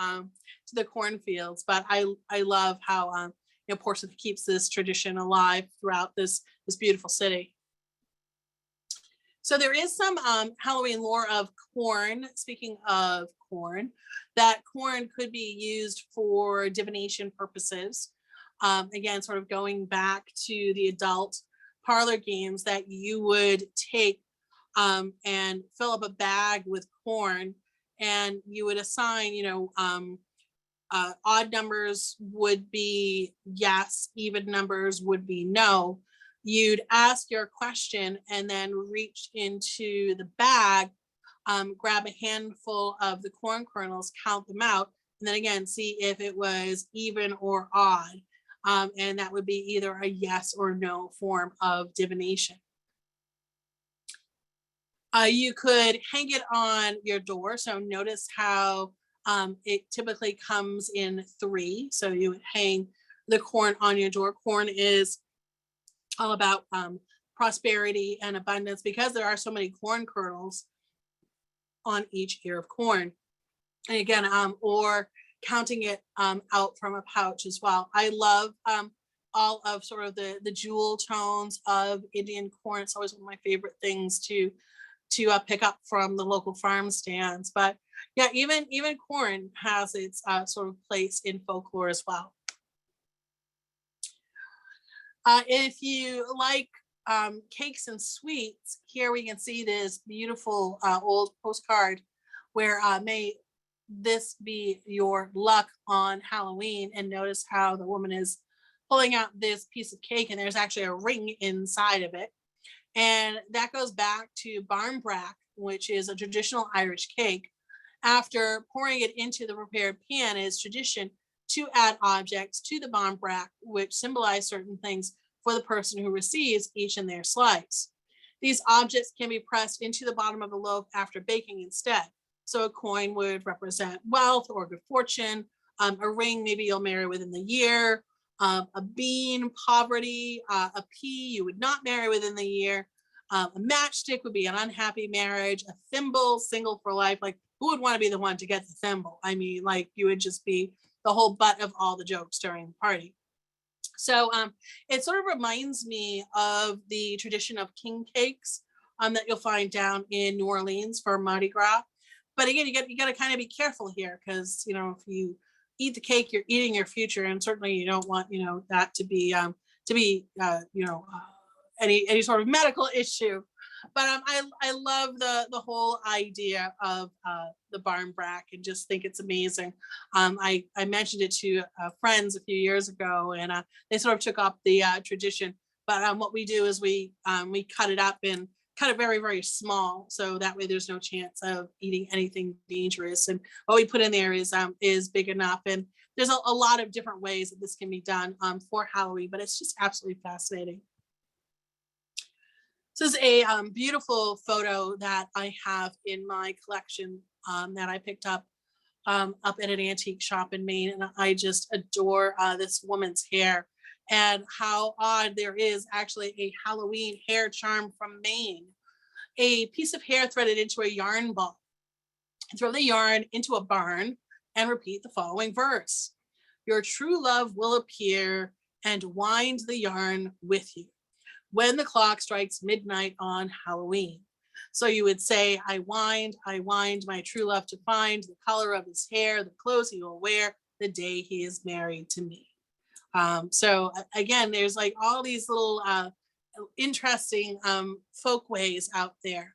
the cornfields. But I love how you know, Portsmouth keeps this tradition alive throughout this beautiful city. So there is some Halloween lore of corn. Speaking of corn, that corn could be used for divination purposes. Again, sort of going back to the adult parlor games that you would take and fill up a bag with corn, and you would assign, you know, odd numbers would be yes, even numbers would be no. You'd ask your question and then reach into the bag, grab a handful of the corn kernels, count them out, and then again, see if it was even or odd. And that would be either a yes or no form of divination. You could hang it on your door. So notice how it typically comes in 3. So you would hang the corn on your door. Corn is all about prosperity and abundance because there are so many corn kernels on each ear of corn. And again, or counting it out from a pouch as well. I love all of sort of the jewel tones of Indian corn. It's always one of my favorite things to pick up from the local farm stands. But yeah, even corn has its sort of place in folklore as well. If you like cakes and sweets, here we can see this beautiful old postcard where may this be your luck on Halloween. And notice how the woman is pulling out this piece of cake and there's actually a ring inside of it. And that goes back to barmbrack, which is a traditional Irish cake. After pouring it into the prepared pan, it is tradition to add objects to the barmbrack, which symbolize certain things for the person who receives each in their slice. These objects can be pressed into the bottom of the loaf after baking instead. So a coin would represent wealth or good fortune. A ring, maybe you'll marry within the year. A bean, poverty. A pea, you would not marry within the year. A matchstick would be an unhappy marriage. A thimble, single for life. Like, who would want to be the one to get the thimble? I mean, like, you would just be the whole butt of all the jokes during the party. So it sort of reminds me of the tradition of king cakes that you'll find down in New Orleans for Mardi Gras. But again, you got to kind of be careful here because, you know, if you eat the cake, you're eating your future, and certainly you don't want, you know, that to be any sort of medical issue. But I love the whole idea of the barmbrack and just think it's amazing. I mentioned it to friends a few years ago, and they sort of took up the tradition. But what we do is we cut it up and cut it very, very small, so that way there's no chance of eating anything dangerous. And what we put in there is big enough. And there's a lot of different ways that this can be done for Halloween, but it's just absolutely fascinating. This is a beautiful photo that I have in my collection that I picked up at an antique shop in Maine, and I just adore this woman's hair and how odd there is actually a Halloween hair charm from Maine. a piece of hair threaded into a yarn ball. Throw the yarn into a barn and repeat the following verse. Your true love will appear and wind the yarn with you when the clock strikes midnight on Halloween. So you would say, I wind my true love to find the color of his hair, the clothes he will wear the day he is married to me. So again, there's like all these little interesting folk ways out there.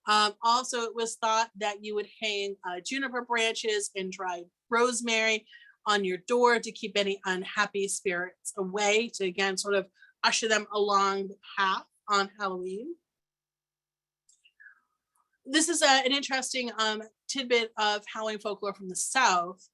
Also, it was thought that you would hang juniper branches and dried rosemary on your door to keep any unhappy spirits away, to again sort of usher them along the path on Halloween. This is an interesting tidbit of Halloween folklore from the South.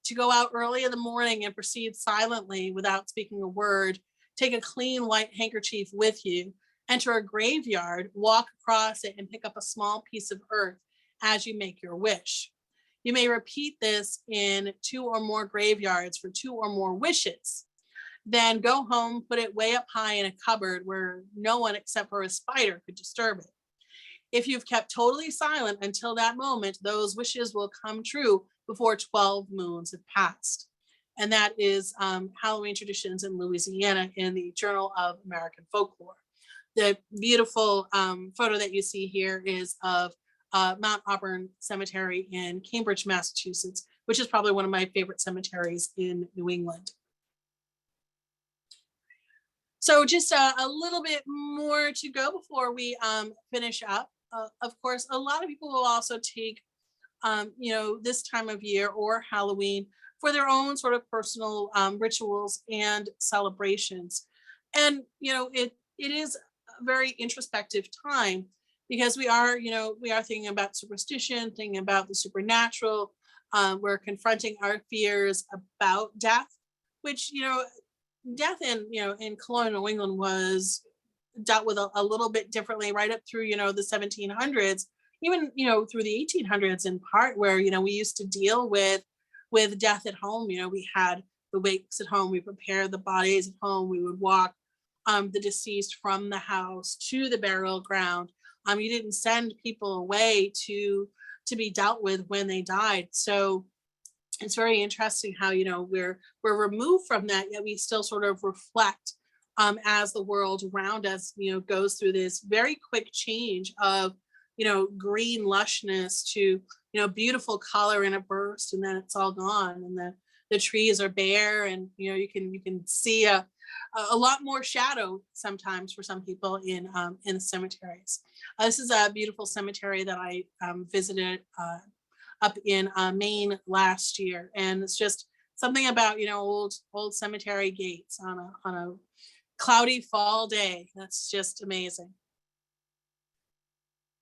To go out early in the morning and proceed silently without speaking a word, take a clean white handkerchief with you, enter a graveyard, walk across it, and pick up a small piece of earth as you make your wish. You may repeat this in 2 or more graveyards for 2 or more wishes. Then go home, put it way up high in a cupboard where no one except for a spider could disturb it. If you've kept totally silent until that moment, those wishes will come true before 12 moons have passed. And that is Halloween traditions in Louisiana in the Journal of American Folklore. The beautiful photo that you see here is of Mount Auburn Cemetery in Cambridge, Massachusetts, which is probably one of my favorite cemeteries in New England. So just a little bit more to go before we finish up. Of course, a lot of people will also take, this time of year or Halloween for their own sort of personal rituals and celebrations. And, it is a very introspective time because we are thinking about superstition, thinking about the supernatural. We're confronting our fears about death, which, death in colonial New England was dealt with a little bit differently right up through, the 1700s, even, through the 1800s in part, where, we used to deal with death at home. We had the wakes at home, we prepared the bodies at home, we would walk the deceased from the house to the burial ground. You didn't send people away to be dealt with when they died. So it's very interesting how, we're removed from that, yet we still sort of reflect as the world around us, goes through this very quick change of, green lushness to, beautiful color in a burst, and then it's all gone, and the trees are bare, and you can see a lot more shadow sometimes for some people in the cemeteries. This is a beautiful cemetery that I visited up in Maine last year, and it's just something about old cemetery gates on a cloudy fall day. That's just amazing.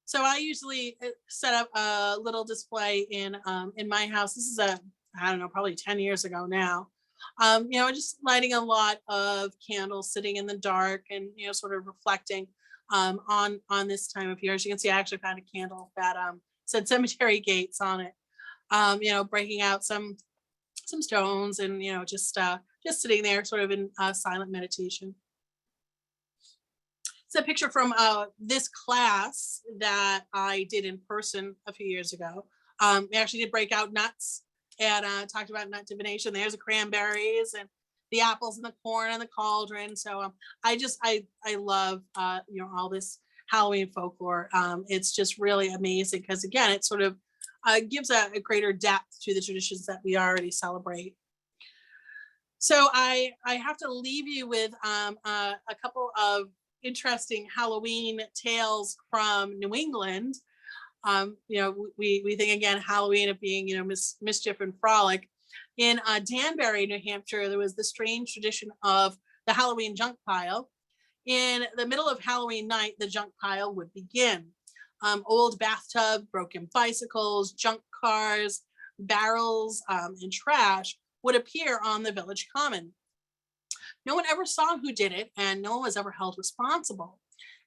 So I usually set up a little display in my house. This is I don't know, probably 10 years ago now. Just lighting a lot of candles, sitting in the dark, and sort of reflecting on this time of year. As you can see, I actually found a candle that said cemetery gates on it. Breaking out some stones, and just sitting there, sort of in silent meditation. It's a picture from this class that I did in person a few years ago. We actually did break out nuts and talked about nut divination. There's the cranberries and the apples and the corn and the cauldron. So I love all this Halloween folklore. It's just really amazing because, again, it sort of gives a greater depth to the traditions that we already celebrate. So I have to leave you with a couple of interesting Halloween tales from New England. We think, again, Halloween of being, mischief and frolic. In Danbury, New Hampshire, there was the strange tradition of the Halloween junk pile. In the middle of Halloween night, the junk pile would begin. Old bathtub, broken bicycles, junk cars, barrels, and trash would appear on the village common. No one ever saw who did it, and no one was ever held responsible.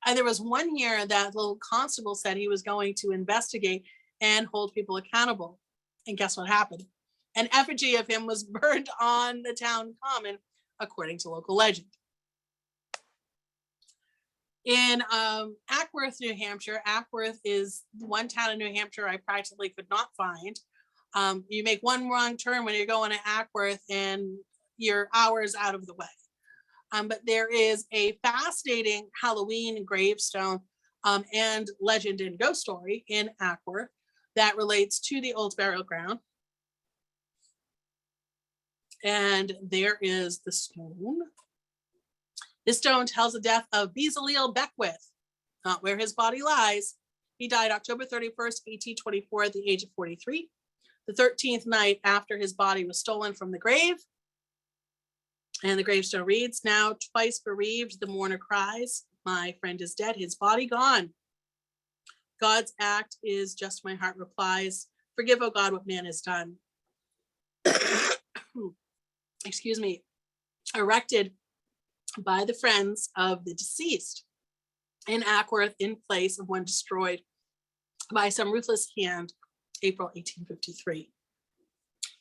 And there was one year that the little constable said he was going to investigate and hold people accountable. And guess what happened? An effigy of him was burned on the town common, according to local legend. In Acworth, New Hampshire. Acworth is one town in New Hampshire I practically could not find. You make one wrong turn when you're going to Acworth and you're hours out of the way. But there is a fascinating Halloween gravestone and legend and ghost story in Acworth that relates to the old burial ground. And there is the stone. This stone tells the death of Bezaleel Beckwith, not where his body lies. He died October 31st, 1824 at the age of 43, the 13th night after his body was stolen from the grave. And the gravestone reads, "Now twice bereaved, the mourner cries, my friend is dead, his body gone. God's act is just, my heart replies, forgive, O God, what man has done." Excuse me. Erected by the friends of the deceased in Acworth in place of one destroyed by some ruthless hand, April 1853.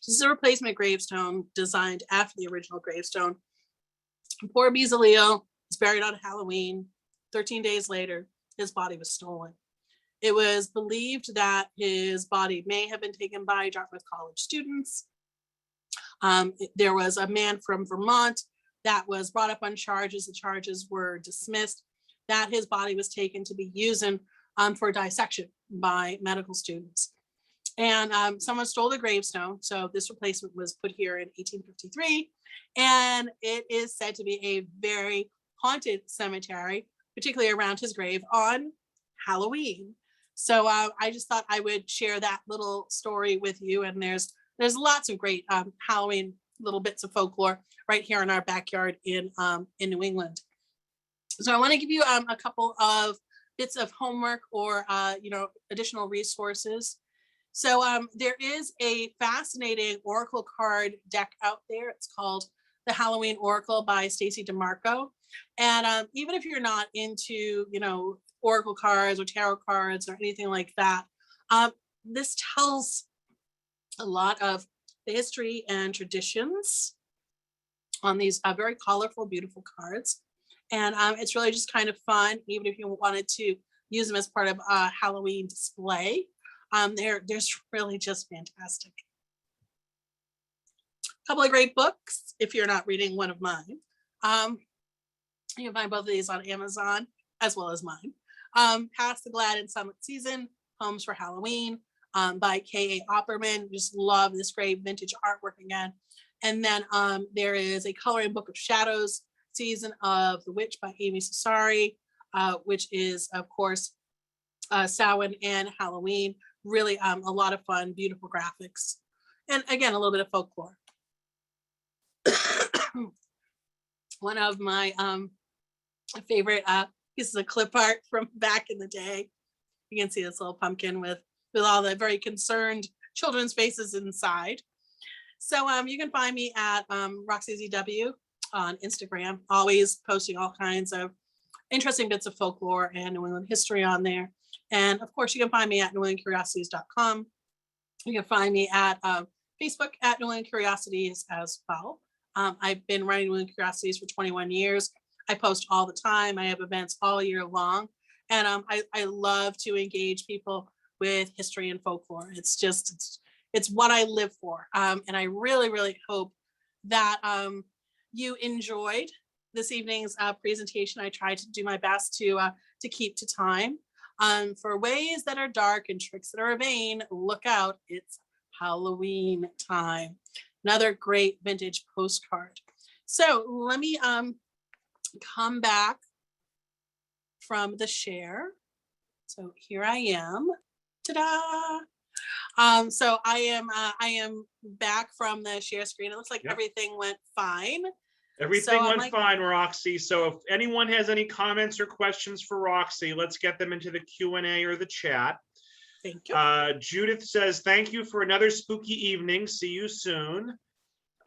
This is a replacement gravestone designed after the original gravestone. Poor Bezaleel was buried on Halloween. 13 days later, his body was stolen. It was believed that his body may have been taken by Dartmouth College students. There was a man from Vermont that was brought up on charges. The charges were dismissed, that his body was taken to be used for dissection by medical students. And someone stole the gravestone. So this replacement was put here in 1853. And it is said to be a very haunted cemetery, particularly around his grave on Halloween. So I just thought I would share that little story with you. And there's lots of great Halloween little bits of folklore right here in our backyard in New England. So I want to give you a couple of bits of homework or additional resources. So there is a fascinating oracle card deck out there. It's called the Halloween Oracle by Stacey DeMarco. And even if you're not into, oracle cards or tarot cards or anything like that, this tells a lot of the history and traditions on these very colorful, beautiful cards. And it's really just kind of fun, even if you wanted to use them as part of a Halloween display. They're really just fantastic. A couple of great books, if you're not reading one of mine. You can find both of these on Amazon, as well as mine. Past the Glad and Silent Season, Homes for Halloween, by K.A. Opperman. Just love this great vintage artwork again. And then there is a coloring book of Shadows, Season of the Witch by Amy Sassari, which is, of course, Samhain and Halloween. Really a lot of fun, beautiful graphics. And again, a little bit of folklore. One of my favorite pieces of clip art from back in the day. You can see this little pumpkin with all the very concerned children's faces inside. So you can find me at Roxie ZW on Instagram, always posting all kinds of interesting bits of folklore and New England history on there. And of course, you can find me at newenglandcuriosities.com. You can find me at Facebook at New England Curiosities as well. I've been running New England Curiosities for 21 years. I post all the time. I have events all year long. And I love to engage people with history and folklore. It's what I live for. And I really, really hope that you enjoyed this evening's presentation. I tried to do my best to keep to time. For ways that are dark and tricks that are vain, look out, it's Halloween time. Another great vintage postcard. So let me come back from the share. So here I am. Ta-da! So I am back from the share screen. It looks like everything went fine. Everything went fine, Roxie. So if anyone has any comments or questions for Roxie, let's get them into the Q&A or the chat. Thank you. Judith says, thank you for another spooky evening. See you soon.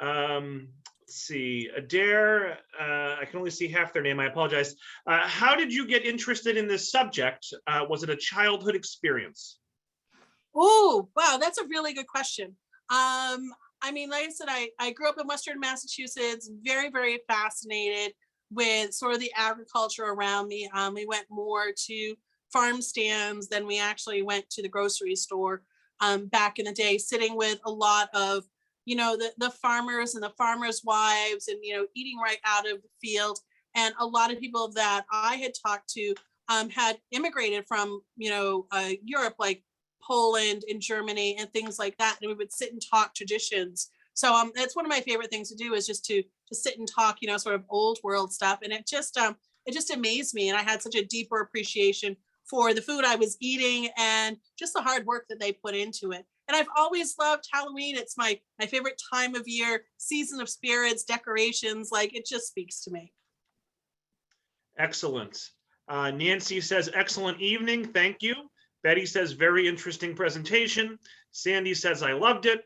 Let's see. Adair, I can only see half their name. I apologize. How did you get interested in this subject? Was it a childhood experience? Oh, wow. That's a really good question. I mean, like I said, I grew up in Western Massachusetts, very, very fascinated with sort of the agriculture around me. We went more to farm stands than we actually went to the grocery store back in the day, sitting with a lot of, the farmers and the farmers' wives and, eating right out of the field. And a lot of people that I had talked to had immigrated from, Europe, like Poland and Germany and things like that. And we would sit and talk traditions. So that's one of my favorite things to do, is just to sit and talk, sort of old world stuff. And it just amazed me. And I had such a deeper appreciation for the food I was eating and just the hard work that they put into it. And I've always loved Halloween. It's my favorite time of year, season of spirits, decorations, like it just speaks to me. Excellent. Nancy says, excellent evening. Thank you. Betty says, very interesting presentation. Sandy says, I loved it.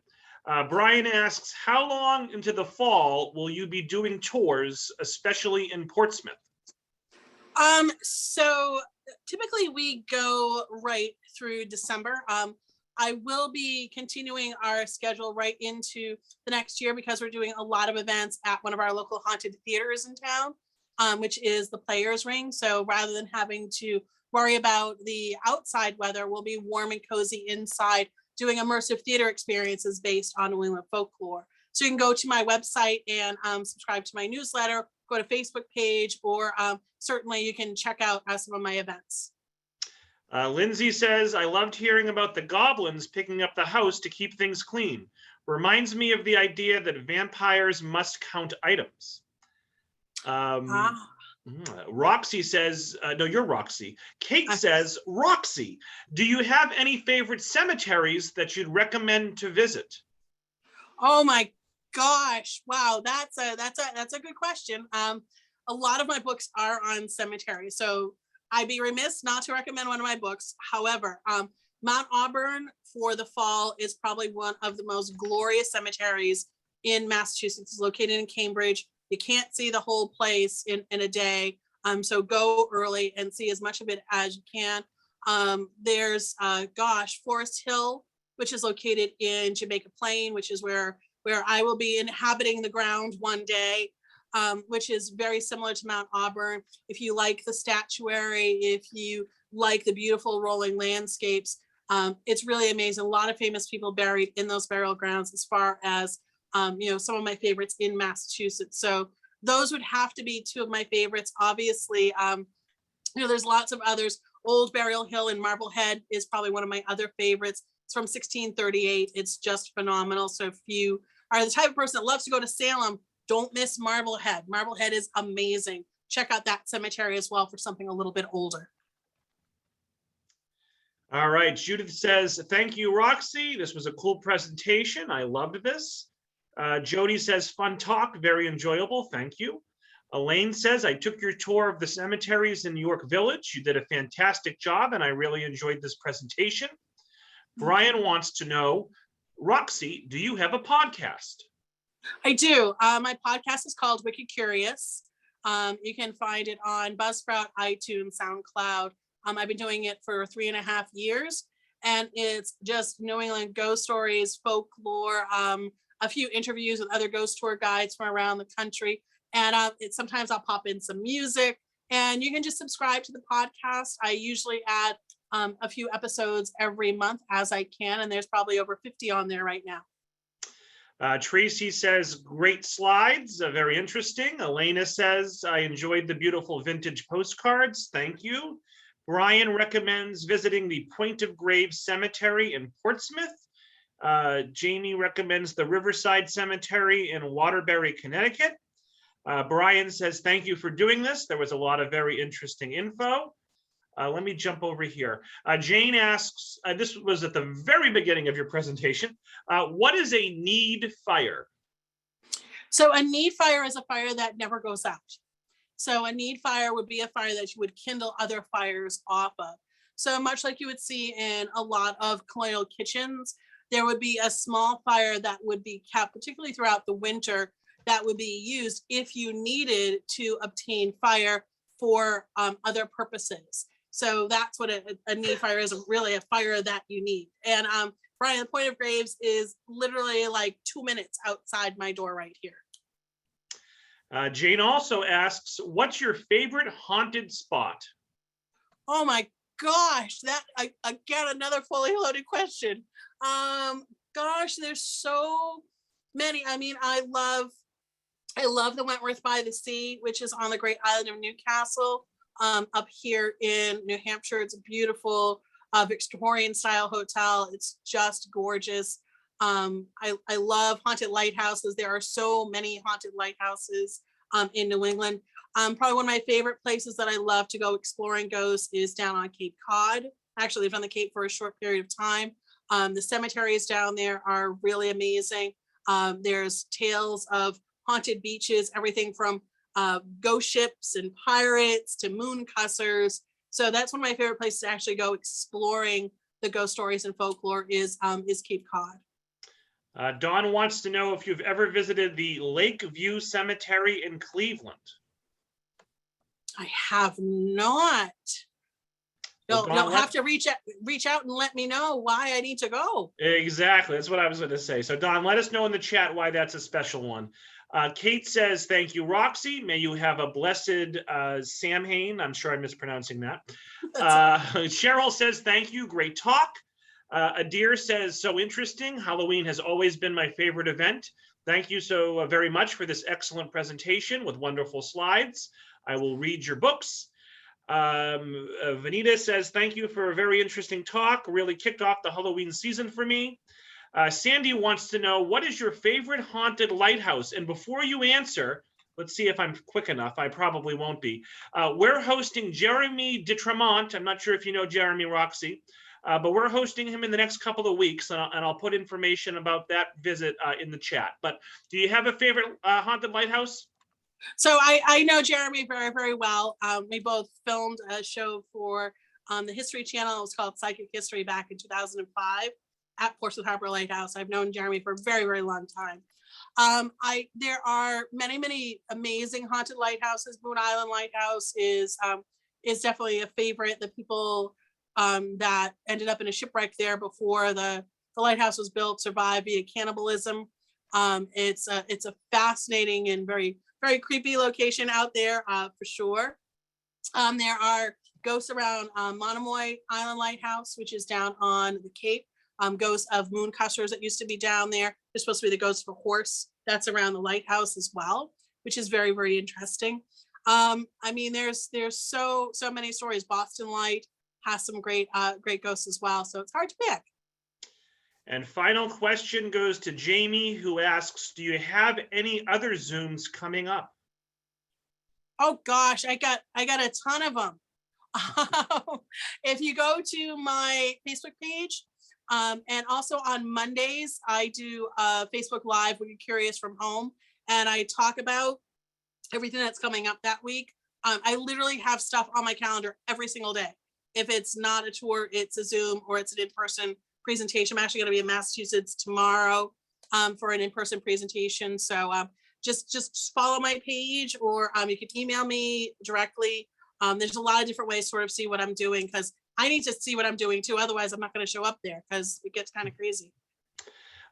Brian asks, how long into the fall will you be doing tours, especially in Portsmouth? So typically we go right through December. I will be continuing our schedule right into the next year because we're doing a lot of events at one of our local haunted theaters in town, which is the Players Ring. So rather than having to worry about the outside weather, we'll be warm and cozy inside doing immersive theater experiences based on New England folklore. So you can go to my website and subscribe to my newsletter, go to Facebook page, or certainly you can check out some of my events. Lindsay says, I loved hearing about the goblins picking up the house to keep things clean. Reminds me of the idea that vampires must count items. Roxie says, no, you're Roxie. Kate says, Roxie, do you have any favorite cemeteries that you'd recommend to visit? Oh my gosh. Wow. That's a good question. A lot of my books are on cemeteries, so I'd be remiss not to recommend one of my books. However, Mount Auburn for the fall is probably one of the most glorious cemeteries in Massachusetts. It's located in Cambridge. You can't see the whole place in a day. So go early and see as much of it as you can. There's Forest Hill, which is located in Jamaica Plain, which is where I will be inhabiting the ground one day, which is very similar to Mount Auburn. If you like the statuary, if you like the beautiful rolling landscapes, it's really amazing. A lot of famous people buried in those burial grounds, as far as some of my favorites in Massachusetts. So those would have to be two of my favorites. Obviously, there's lots of others. Old Burial Hill in Marblehead is probably one of my other favorites. It's from 1638. It's just phenomenal. So if you are the type of person that loves to go to Salem, don't miss Marblehead. Marblehead is amazing. Check out that cemetery as well for something a little bit older. All right, Judith says, thank you, Roxie. This was a cool presentation. I loved this. Jody says, fun talk, very enjoyable. Thank you. Elaine says, I took your tour of the cemeteries in York Village. You did a fantastic job, and I really enjoyed this presentation. Brian wants to know, Roxie, do you have a podcast? I do. My podcast is called Wicked Curious. You can find it on Buzzsprout, iTunes, SoundCloud. I've been doing it for 3.5 years, and it's just New England ghost stories, folklore, a few interviews with other ghost tour guides from around the country. And sometimes I'll pop in some music, and you can just subscribe to the podcast. I usually add a few episodes every month as I can, and there's probably over 50 on there right now. Tracy says, great slides, very interesting. Elena says, I enjoyed the beautiful vintage postcards. Thank you. Brian recommends visiting the Point of Graves Cemetery in Portsmouth. Jamie recommends the Riverside Cemetery in Waterbury, Connecticut. Brian says, thank you for doing this. There was a lot of very interesting info. Let me jump over here. Jane asks, this was at the very beginning of your presentation, what is a need fire? So a need fire is a fire that never goes out. So a need fire would be a fire that you would kindle other fires off of. So much like you would see in a lot of colonial kitchens, there would be a small fire that would be kept, particularly throughout the winter, that would be used if you needed to obtain fire for other purposes. So that's what a need fire is, really a fire that you need. And Brian, the Point of Graves is literally like 2 minutes outside my door right here. Jane also asks, what's your favorite haunted spot? Oh my gosh, that again another fully loaded question. Gosh, there's so many. I mean, I love the Wentworth by the Sea, which is on the Great Island of Newcastle, up here in New Hampshire. It's a beautiful Victorian style hotel. It's just gorgeous. I love haunted lighthouses. There are so many haunted lighthouses in New England. Probably one of my favorite places that I love to go exploring ghosts is down on Cape Cod. I actually lived on the Cape for a short period of time. The cemeteries down there are really amazing. There's tales of haunted beaches, everything from ghost ships and pirates to moon cussers. So that's one of my favorite places to actually go exploring the ghost stories and folklore is Cape Cod. Dawn wants to know if you've ever visited the Lakeview Cemetery in Cleveland. I have not. Well, You'll have to reach out and let me know why I need to go. Exactly. That's what I was going to say. So Dawn, let us know in the chat why that's a special one. Kate says, thank you, Roxy. May you have a blessed Samhain. I'm sure I'm mispronouncing that. Cheryl says, thank you. Great talk. Adair says, so interesting. Halloween has always been my favorite event. Thank you so very much for this excellent presentation with wonderful slides. I will read your books. Vanita says, thank you for a very interesting talk. Really kicked off the Halloween season for me. Sandy wants to know, what is your favorite haunted lighthouse? And before you answer, let's see if I'm quick enough. I probably won't be. We're hosting Jeremy DeTremont. I'm not sure if you know Jeremy, Roxy, but we're hosting him in the next couple of weeks, and I'll put information about that visit in the chat. But do you have a favorite haunted lighthouse? So I know Jeremy very, very well. We both filmed a show for the History Channel. It was called Psychic History back in 2005 at Portsmouth Harbor Lighthouse. I've known Jeremy for a very, very long time. There are many, many amazing haunted lighthouses. Moon Island Lighthouse is definitely a favorite. The people that ended up in a shipwreck there before the lighthouse was built survived via cannibalism. It's a fascinating and very, very creepy location out there for sure. There are ghosts around Monomoy Island Lighthouse, which is down on the Cape. Ghosts of moon cussers that used to be down there. There's supposed to be the ghost of a horse that's around the lighthouse as well, which is very, very interesting. I mean, there's so many stories. Boston Light has some great ghosts as well, so it's hard to pick. And final question goes to Jamie, who asks, do you have any other Zooms coming up? Oh gosh, I got a ton of them. If you go to my Facebook page, and also on Mondays, I do a Facebook Live when you're curious from home, and I talk about everything that's coming up that week. I literally have stuff on my calendar every single day. If it's not a tour, it's a Zoom or it's an in-person presentation. I'm actually going to be in Massachusetts tomorrow for an in-person presentation. So just follow my page, or you can email me directly. There's a lot of different ways to sort of see what I'm doing, because I need to see what I'm doing too. Otherwise, I'm not going to show up there because it gets kind of crazy.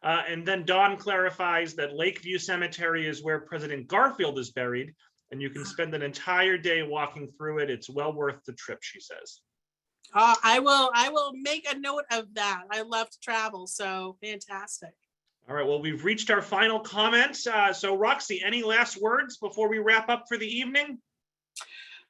And then Dawn clarifies that Lakeview Cemetery is where President Garfield is buried, and you can spend an entire day walking through it. It's well worth the trip, she says. I will make a note of that. I love to travel, so fantastic. All right, well, we've reached our final comments. So Roxy, any last words before we wrap up for the evening?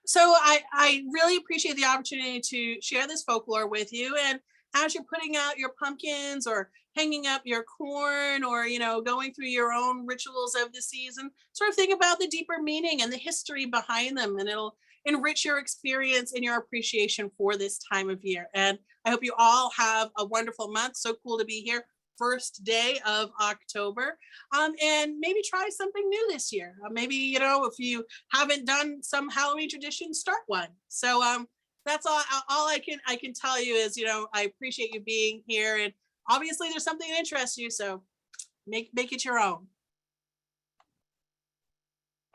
So I really appreciate the opportunity to share this folklore with you. And as you're putting out your pumpkins or hanging up your corn, or, going through your own rituals of the season, sort of think about the deeper meaning and the history behind them, and it'll enrich your experience and your appreciation for this time of year. And I hope you all have a wonderful month. So cool to be here. First day of October, and maybe try something new this year. Maybe, if you haven't done some Halloween tradition, start one. So that's all I can tell you is, I appreciate you being here, and obviously there's something that interests you, so make it your own.